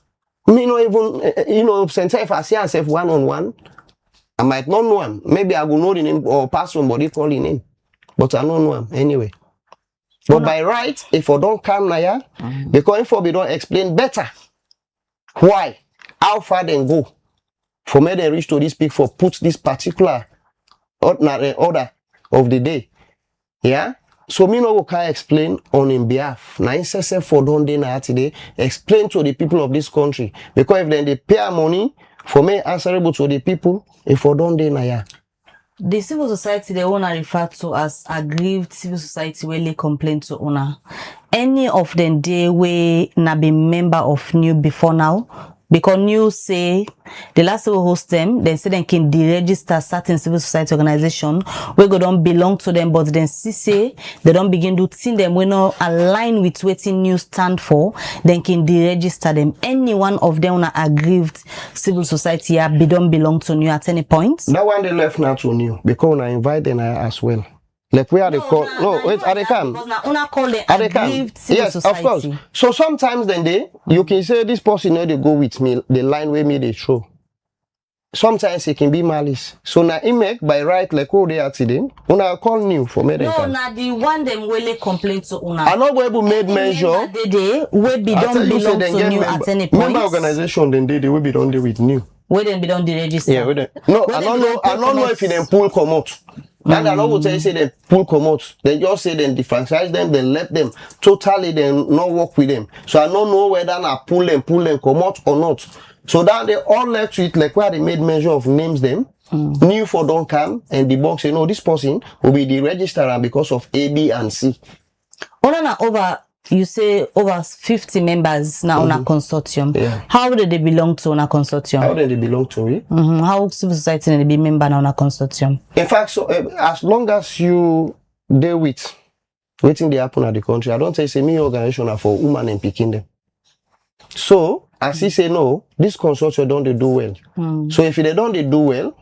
Me not even center if I see myself one-on-one, I might not know him. Maybe I will know the name or pass somebody calling him. But I don't know him anyway. But by right, if I don't come now, because if we don't explain better why, how far they go, for me they reach to this peak for put this particular ordinary order of the day. Yeah? So me no can explain on in behalf. Now instead for don't day now today, explain to the people of this country. Because if then they pay money, for me answerable to the people, if I don't day now, yeah. The civil society they wanna refer to as aggrieved civil society where they complain to owner. Any of them they way na be member of new before now. Because new say the last civil host them, then say they can deregister certain civil society organization where go don't belong to them, but then say they don't begin to see them we not align with what new stand for, then can deregister them. Any one of them na aggrieved civil society be don't belong to new at any point. That one they left now to new because I invite them as well. Like where are they call? No, wait, are they come? Are they come? Yes, society. of course. So sometimes then you can say this person they go with me, the line where me they show. Sometimes it can be malice. So now it make by right like who they are today. When I call new for me. No, now the one them will complain to una. I not able made measure. They will be don't belong to new at any point. Member organization then they will be done there with new. Where then be done the register. Yeah, no, I don't know. I don't know if they pull come out. And I don't tell you say they pull come out. They just say then defranchise them, then let them totally then not work with them. So I don't know whether I pull them come out or not. So that they all left with like where they made measure of names them. New for don't come and the box say no, this person will be the registrar because of A, B, and C. Over you say over 50 members now on a consortium. Yeah. How do they belong to on a consortium? How do they belong to it? How civil society they be member now on a consortium? In fact, so as long as you deal with waiting they happen at the country, I don't say me organization are for women and picking them. So as he say no, this consortium don't they do well. So if they don't they do well,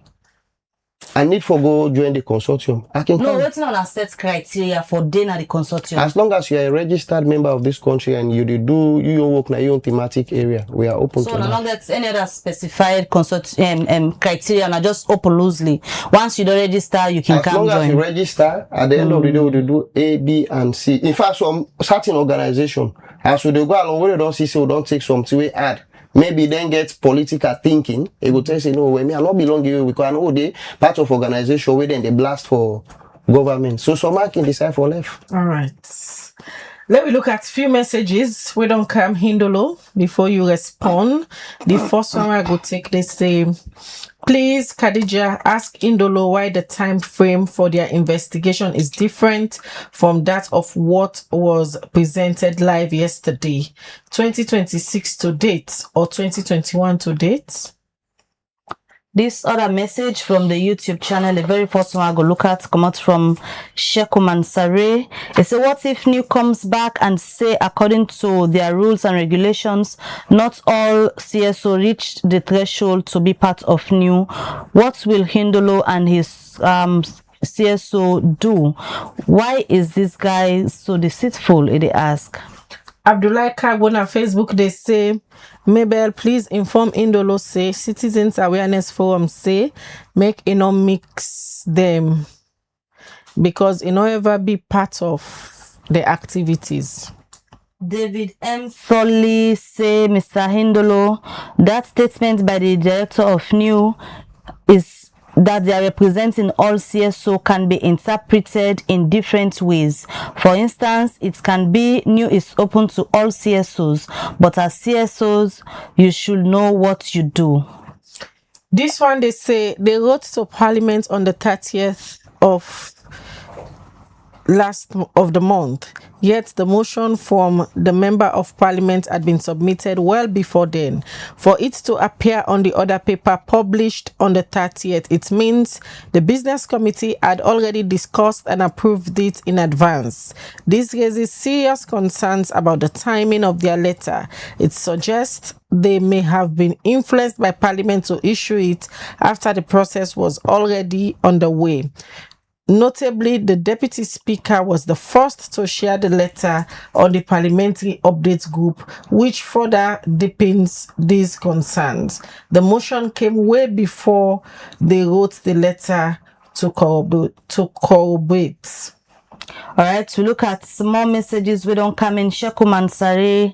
I need for go join the consortium. I can no, waiting on a set criteria for then at the consortium. As long as you are a registered member of this country and you do your work in your own thematic area, we are open to that. So not get any other specified consortium criteria and just open loosely. Once you don't register, you can come join. As long as you register, at the end of the day, we do A, B, and C. In fact, some certain organization, as we go along, we don't see, so we don't take something we add. Maybe then get political thinking. It will tell you, no, when me I not belong here because I know they part of organization where then they blast for government. So some can decide for left. All right. Let me look at few messages. We don't come Hindolo before you respond. The first one I go take, they say, please, Khadija, ask Indolo why the time frame for their investigation is different from that of what was presented live yesterday. 2026 to date or 2021 to date? This other message from the YouTube channel, the very first one I go look at, come out from Shekuman Sare. It says, what if New comes back and say, according to their rules and regulations, not all CSO reached the threshold to be part of New? What will Hindolo and his CSO do? Why is this guy so deceitful? They ask. Abdullah Kagwan on Facebook, they say, Mabel, please inform Indolo say Citizens Awareness Forum say make no mix them because it no ever be part of the activities. David M. Foley say, Mr. Hindolo, that statement by the director of New is that they are representing all CSO can be interpreted in different ways. For instance, it can be New is open to all CSOs, but as CSOs, you should know what you do. This one, they say, they wrote to Parliament on the 30th of the month, yet the motion from the member of Parliament had been submitted well before then. For it to appear on the other paper published on the 30th, it means the business committee had already discussed and approved it in advance. This raises serious concerns about the timing of their letter. It suggests they may have been influenced by Parliament to issue it after the process was already underway. Notably, the Deputy Speaker was the first to share the letter on the Parliamentary Update Group, which further deepens these concerns. The motion came way before they wrote the letter to corroborate. All right, we look at some more messages we don't come in. Shekuman Sare,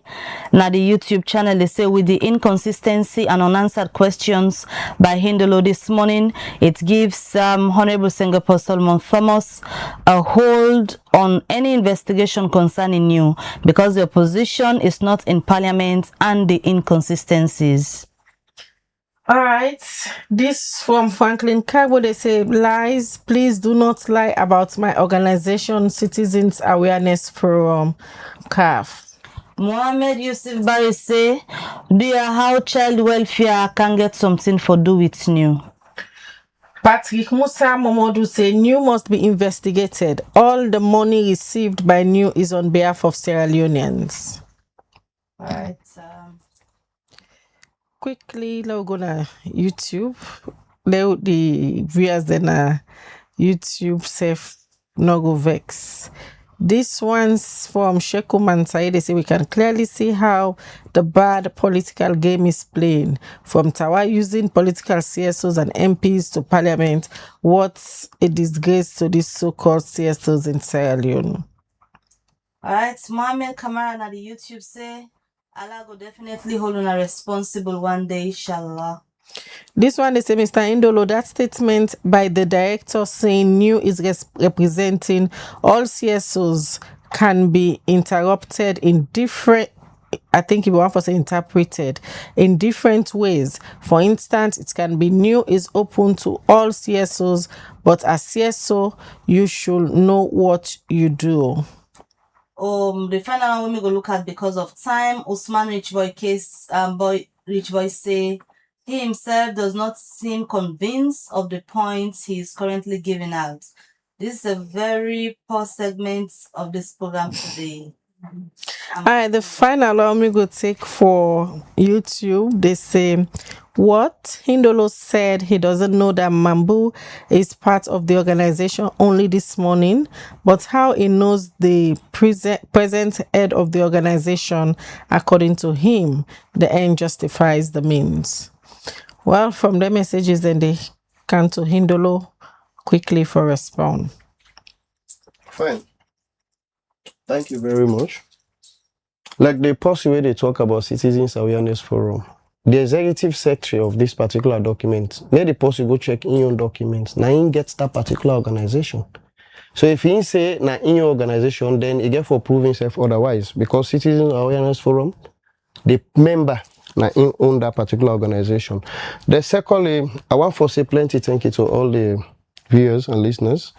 na the YouTube channel, they say with the inconsistency and unanswered questions by Hindolo this morning, it gives Honorable Singapore Solomon Thomas a hold on any investigation concerning you because the opposition is not in Parliament and the inconsistencies. All right, this from Franklin Carbo, they say, lies, please do not lie about my organization, Citizens Awareness Forum, CAF. Mohammed Yusuf Barry say, do you how child welfare can get something for do with New? Patrick Musa Momodu say, New must be investigated. All the money received by New is on behalf of Sierra Leoneans. All right. Quickly, let's go to YouTube. Let the viewers then YouTube safe no go vex. This one's from Sheku Mansai. They say we can clearly see how the bad political game is playing. From Tawa using political CSOs and MPs to Parliament. What's a disgrace to these so-called CSOs in Sierra Leone? All right, Mohammed Kamara na the YouTube say, Allah go definitely hold on a responsible one day, inshallah. This one, they say, Mr. Indolo, that statement by the director saying New is representing all CSOs can be interrupted in different, I think if you want to say interpreted, in different ways. For instance, it can be New is open to all CSOs, but as CSO, you should know what you do. The final one we go look at because of time. Usman Richboy case, Richboy say he himself does not seem convinced of the points he is currently giving out. This is a very poor segment of this program today. All right, the final one we go take for YouTube. They say, what Hindolo said he doesn't know that Mambu is part of the organization only this morning, but how he knows the present head of the organization, according to him, the end justifies the means. Well, from the messages, then they come to Hindolo quickly for response. Fine. Thank you very much. Like the post where they talk about Citizens Awareness Forum, the executive secretary of this particular document, where the post you go check in your documents, now you get that particular organization. So if he say na in your organization, then he get for proving himself otherwise. Because Citizen Awareness Forum, the member na in own that particular organization. The secondly, I want to say plenty thank you to all the viewers and listeners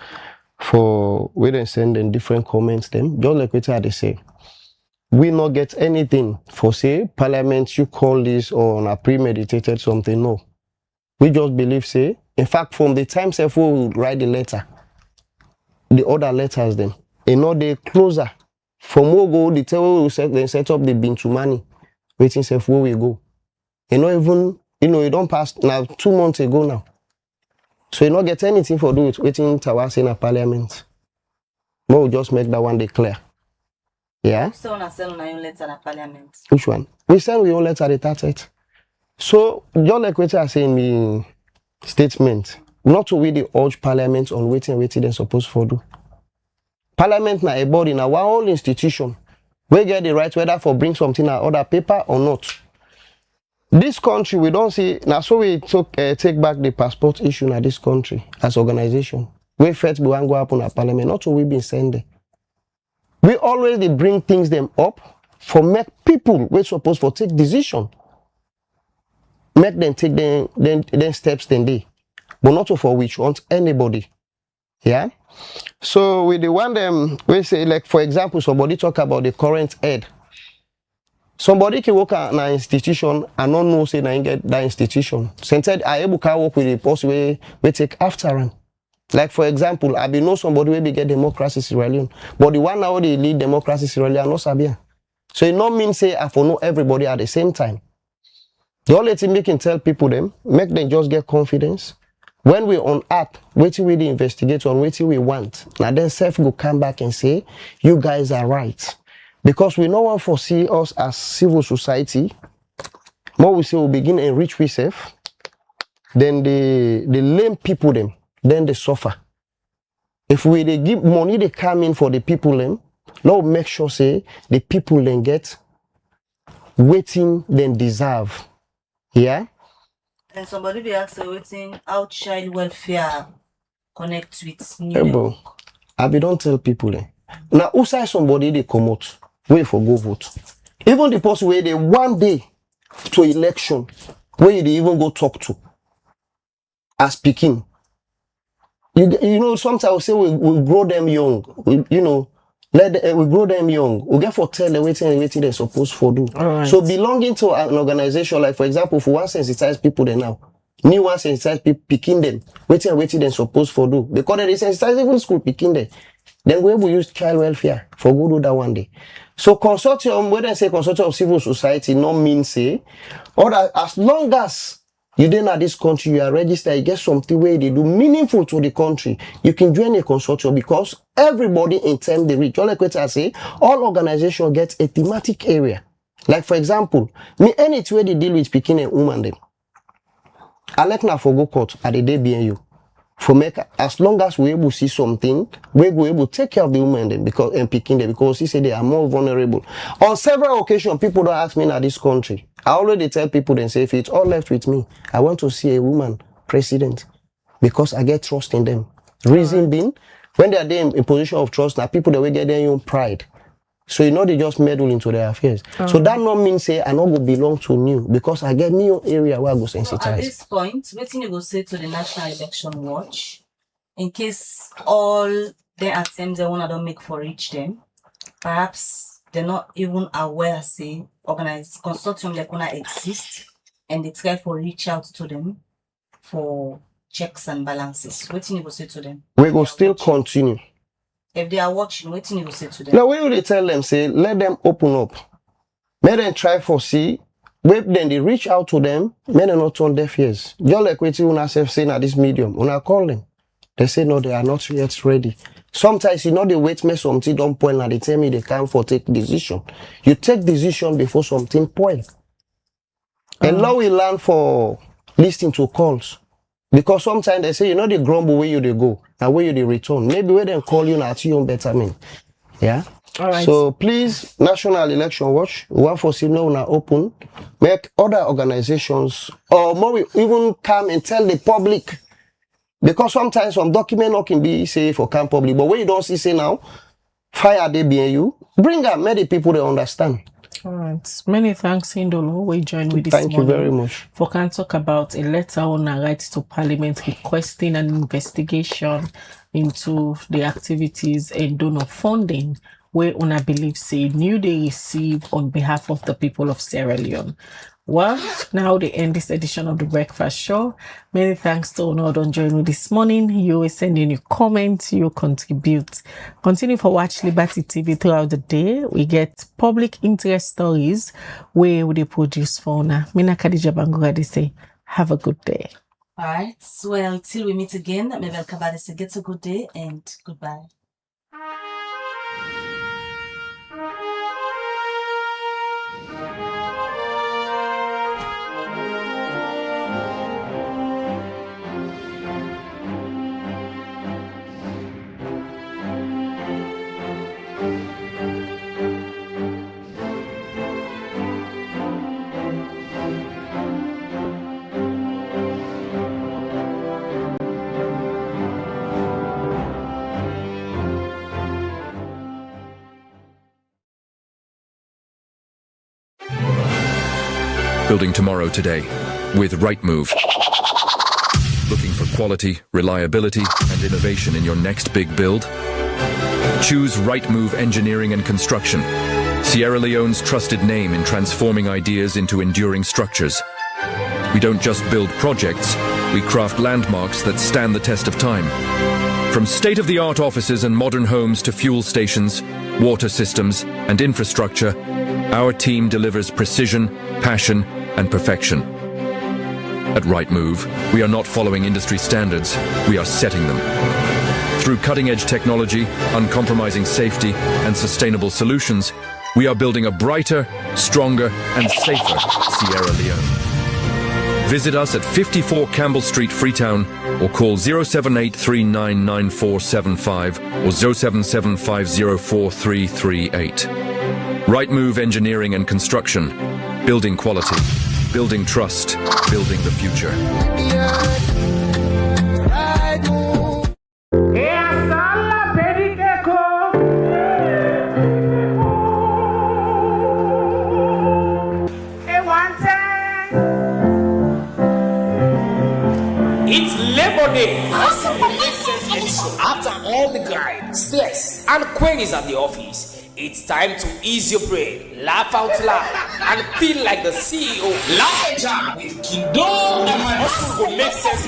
for where they send in different comments them. Just like what they say. We not get anything for say Parliament you call this or a premeditated something. No. We just believe say, in fact, from the time self we will write the letter, the other letters them, you know they closer. From where go the tell we set up the bin to money, waiting self where we go. You know even you don't pass now 2 months ago now. So you not get anything for do with waiting to in a Parliament. But we'll just make that one day clear. Yeah. So on send on your letter at Parliament. Which one? We send we own letter at the 30th. So just like what I say in the statement, not to really urge Parliament on waiting they're supposed to do. Parliament na a body na one whole institution. We get the right whether for bring something or other paper or not. This country we don't see now, so we take back the passport issue in this country as organization. We first we want go up on a Parliament, not to we been sending. We already bring things them up for make people we supposed for take decision. Make them take then steps then they. But not for which want anybody. Yeah? So with the one them we say like for example somebody talk about the current head. Somebody can work at an institution and not know say na get that institution. Centered I able to work with the person we take after him. Like for example, I be know somebody will be get democracy Sierra Leone, but the one now they lead democracy Sierra Leone no sabia. So it not mean say I for know everybody at the same time. The only thing we can tell people them, make them just get confidence. When we on app, waiting we investigate on waiting we want. Now then self go come back and say, you guys are right. Because we no one foresee us as civil society. More we say we begin enrich we self, then the lame people them, then they suffer. If we they give money they come in for the people them, now make sure say the people then get waiting then deserve. Yeah? And somebody be asking waiting how child welfare connect with New Hey, bro, I be don't tell people then. Now who say somebody they come out, wait for go vote. Even the person where they one day to election, where they even go talk to as speaking. You know, sometimes I say we grow them young. We grow them young. We get for tell them waiting they're supposed to do. Right. So belonging to an organization, like for example, for one sensitize people they now, new one sensitize people picking them, waiting they're supposed to do. Because they sensitize even school picking them. Then we will use child welfare for go do that one day. So consortium, when I say consortium of civil society, no mean say, or that as long as you then at this country, you are registered, you get something where they do meaningful to the country, you can join a consortium because everybody in time they reach. All like what I say, all organizations get a thematic area. Like for example, me anything where they deal with picking a woman them. I like now for go court at the day BNU. For make as long as we able to see something, we go able to take care of the women them because and picking them because he said they are more vulnerable. On several occasions, people don't ask me in this country. I already tell people then say if it's all left with me, I want to see a woman president because I get trust in them. Reason being, when they are there in position of trust, now people that will get their own pride. So you know they just meddle into their affairs. So that not mean say I not go belong to new because I get new area where I go sensitize. So at this point, what you go say to the National Election Watch in case all their attempts they wanna don't make for reach them, perhaps they're not even aware say organized consortium like gonna exist and they try for reach out to them for checks and balances. What you go say to them? We go still continue. If they are watching, what you say to them? Now, when they tell them, say, let them open up. Let them try for see. Wait, then they reach out to them. May they not turn deaf ears. Just like what you yourself saying at this medium. When I call them, they say, no, they are not yet ready. Sometimes, you know, they wait me something don't point and they tell me they can't for take decision. You take decision before something point. And now we learn for listening to calls. Because sometimes they say, you know, they grumble where you they go and where you they return. Maybe where they call you now to your betterment. Yeah? All right. So please, National Election Watch, we want for signal now open, make other organizations or more even come and tell the public Because sometimes some document not can be say for camp public, but when you don't see say now, fire they be you, bring up many people to understand. All right. Many thanks, Indolo. We join with this Thank you morning very much. for can talk about a letter on a right to Parliament requesting an investigation into the activities and donor funding where una believe say new they receive on behalf of the people of Sierra Leone. Well, now they end this edition of the Breakfast Show. Many thanks to all who join me this morning. You always send in your comments, you contribute. Continue for Watch Liberty TV throughout the day. We get public interest stories where they produce for now. Mina Khadija Bangura, they say, have a good day. All right. Well, till we meet again, Mabel Kabade say, get a good day and goodbye. Building tomorrow today with Rightmove. Looking for quality, reliability, and innovation in your next big build? Choose Rightmove Engineering and Construction, Sierra Leone's trusted name in transforming ideas into enduring structures. We don't just build projects, we craft landmarks that stand the test of time. From state-of-the-art offices and modern homes to fuel stations, water systems, and infrastructure, our team delivers precision, passion, and perfection. At Rightmove, we are not following industry standards, we are setting them. Through cutting-edge technology, uncompromising safety, and sustainable solutions, we are building a brighter, stronger, and safer Sierra Leone. Visit us at 54 Campbell Street, Freetown, or call 078399475 or 077504338. Rightmove Engineering and Construction. Building quality, building trust, building the future. It's Labor Day. After all the grind, stress, and queries at the office, it's time to ease your brain, laugh out loud, and feel like the CEO. Laugh and jam with Kindo. Hustle will make sense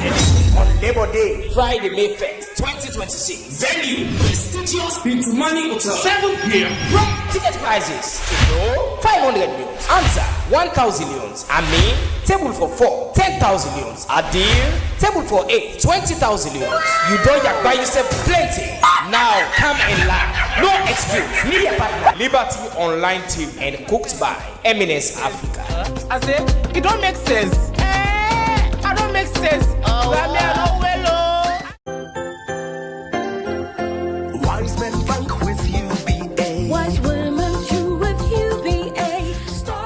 on Labor Day, Friday, May 1st, 2026. Venue, prestigious Pintumani Hotel. 7 p.m. Ticket prices. Kindo, 500 millions. Answer, 1,000 millions. Amin, table for 4, 10,000 millions. Adir, table for 8, 20,000 millions. You don't buy yourself plenty. Now come and laugh. No excuse. Media partner Liberty Online TV and cooked by Eminence Africa. I say it don't make sense. I don't make sense. Wise men bank with UBA. Wise women too with UBA.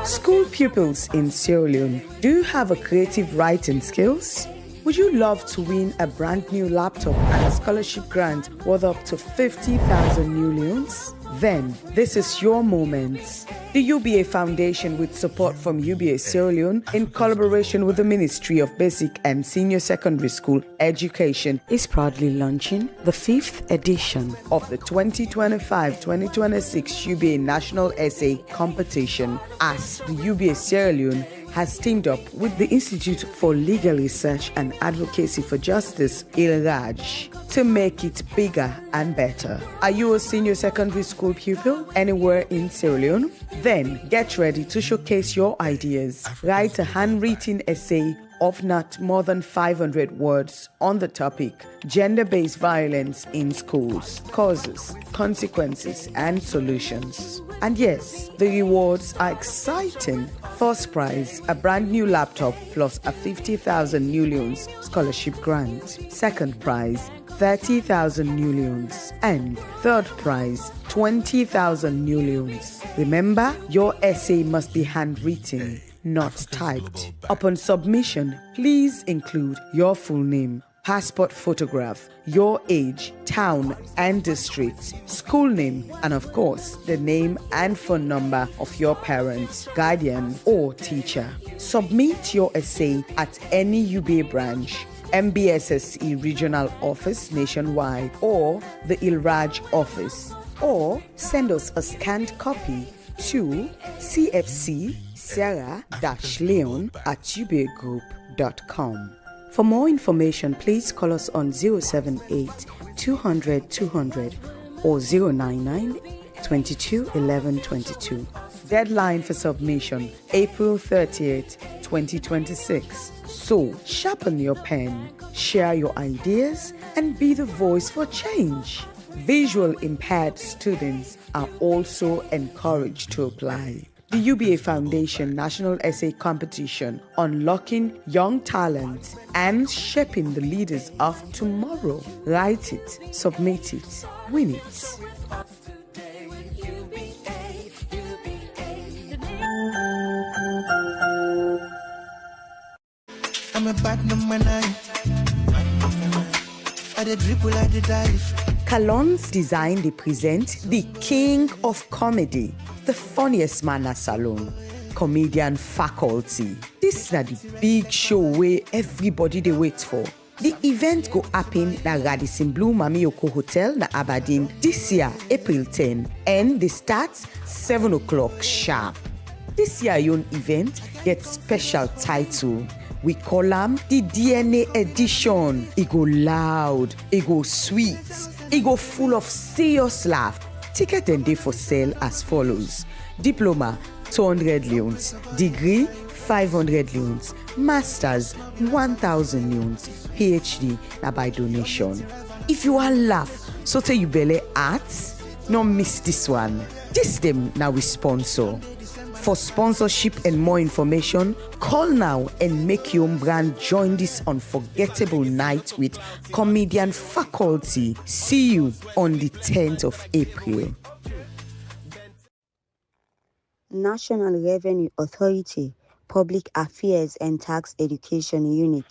School pupils in Sierra Leone, do you have a creative writing skills? Would you love to win a brand new laptop and a scholarship grant worth up to 50,000 new leones? Then, this is your moment. The UBA Foundation, with support from UBA Sierra Leone, in collaboration with the Ministry of Basic and Senior Secondary School Education, is proudly launching the 5th edition of the 2025-2026 UBA National Essay Competition, as the UBA Sierra Leone has teamed up with the Institute for Legal Research and Advocacy for Justice, ILRAJ, to make it bigger and better. Are you a senior secondary school pupil anywhere in Sierra Leone? Then get ready to showcase your ideas. Write a handwritten essay of not more than 500 words on the topic gender-based violence in schools, causes, consequences, and solutions. And yes, the rewards are exciting. First prize, a brand new laptop plus a 50,000 new leones scholarship grant. Second prize, 30,000 new leones. And third prize, 20,000 new leones. Remember, your essay must be handwritten, not typed. Upon submission, please include your full name, passport photograph, your age, town and district, school name, and of course, the name and phone number of your parent, guardian, or teacher. Submit your essay at any UBA branch, MBSSE Regional Office nationwide, or the ILRAJ office, or send us a scanned copy to cfc-sarah-leon@ubagroup.com. For more information, please call us on 078 200 200 or 099 22 11 22. Deadline for submission, April 30th, 2026. So, sharpen your pen, share your ideas, and be the voice for change. Visual impaired students are also encouraged to apply. The UBA Foundation National Essay Competition, Unlocking Young Talent and Shaping the Leaders of Tomorrow. Write it, submit it, win it. I'm a bad number 9. I the dribble, I the dive. Kalon's Design they present the king of comedy, the funniest man at salon, comedian faculty. This is the big show where everybody they wait for. The event go happen at Radisson Blue Mamiyoko Hotel na Aberdeen this year, April 10, and they start 7 o'clock sharp. This year your event gets special title. We call them the DNA edition. It go loud, it go sweet, it go full of serious laugh. Ticket and day for sale as follows. Diploma, 200 leons. Degree, 500 leons. Masters, 1,000 leons. PhD, na by donation. If you are laugh, so tell you belly arts, no miss this one. This them now we sponsor. For sponsorship and more information, call now and make your own brand join this unforgettable night with comedian faculty. See you on the 10th of April. National Revenue Authority, Public Affairs and Tax Education Unit,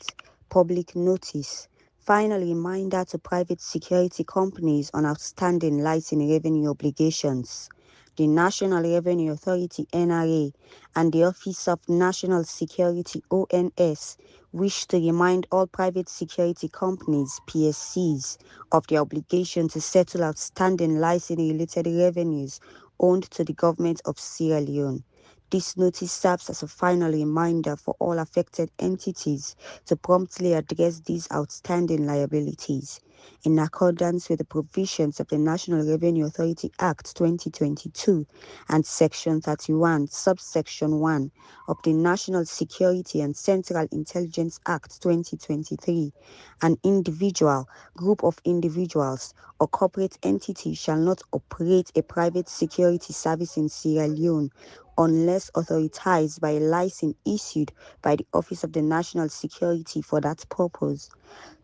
Public Notice. Final reminder to private security companies on outstanding license revenue obligations. The National Revenue Authority (NRA) and the Office of National Security (ONS) wish to remind all private security companies (PSCs) of their obligation to settle outstanding license-related revenues owed to the government of Sierra Leone. This notice serves as a final reminder for all affected entities to promptly address these outstanding liabilities. In accordance with the provisions of the National Revenue Authority Act 2022 and Section 31, Subsection 1 of the National Security and Central Intelligence Act 2023, an individual, group of individuals, or corporate entity shall not operate a private security service in Sierra Leone unless authorized by a license issued by the Office of the National Security for that purpose.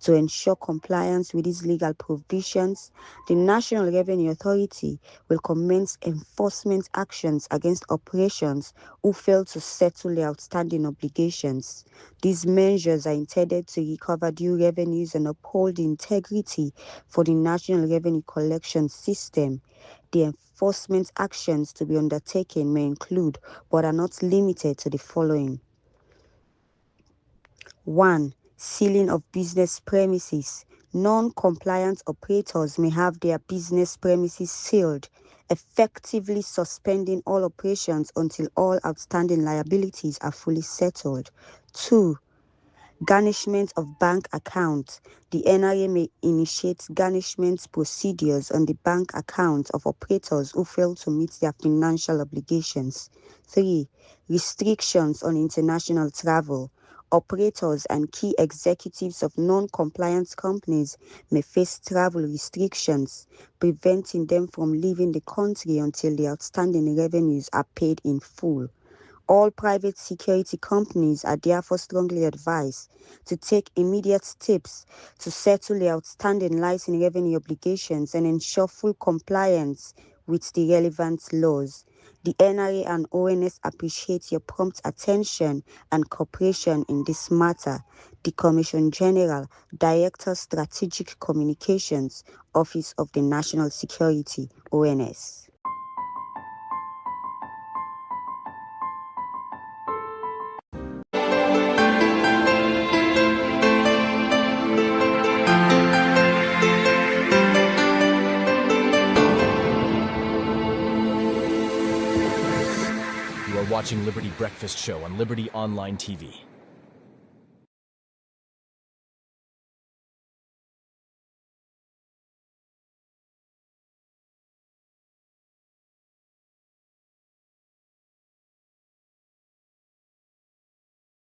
To ensure compliance with these legal provisions, the National Revenue Authority will commence enforcement actions against operations who fail to settle their outstanding obligations. These measures are intended to recover due revenues and uphold the integrity for the National Revenue Collection System. The enforcement actions to be undertaken may include, but are not limited to, the following. 1. Sealing of business premises. Non-compliant operators may have their business premises sealed, effectively suspending all operations until all outstanding liabilities are fully settled. 2. Garnishment of bank accounts. The NRA may initiate garnishment procedures on the bank accounts of operators who fail to meet their financial obligations. 3. Restrictions on international travel. Operators and key executives of non-compliant companies may face travel restrictions, preventing them from leaving the country until the outstanding revenues are paid in full. All private security companies are therefore strongly advised to take immediate steps to settle the outstanding license revenue obligations and ensure full compliance with the relevant laws. The NRA and ONS appreciate your prompt attention and cooperation in this matter. The Commission General, Director Strategic Communications, Office of the National Security, ONS. You are watching Liberty Breakfast Show on Liberty Online TV.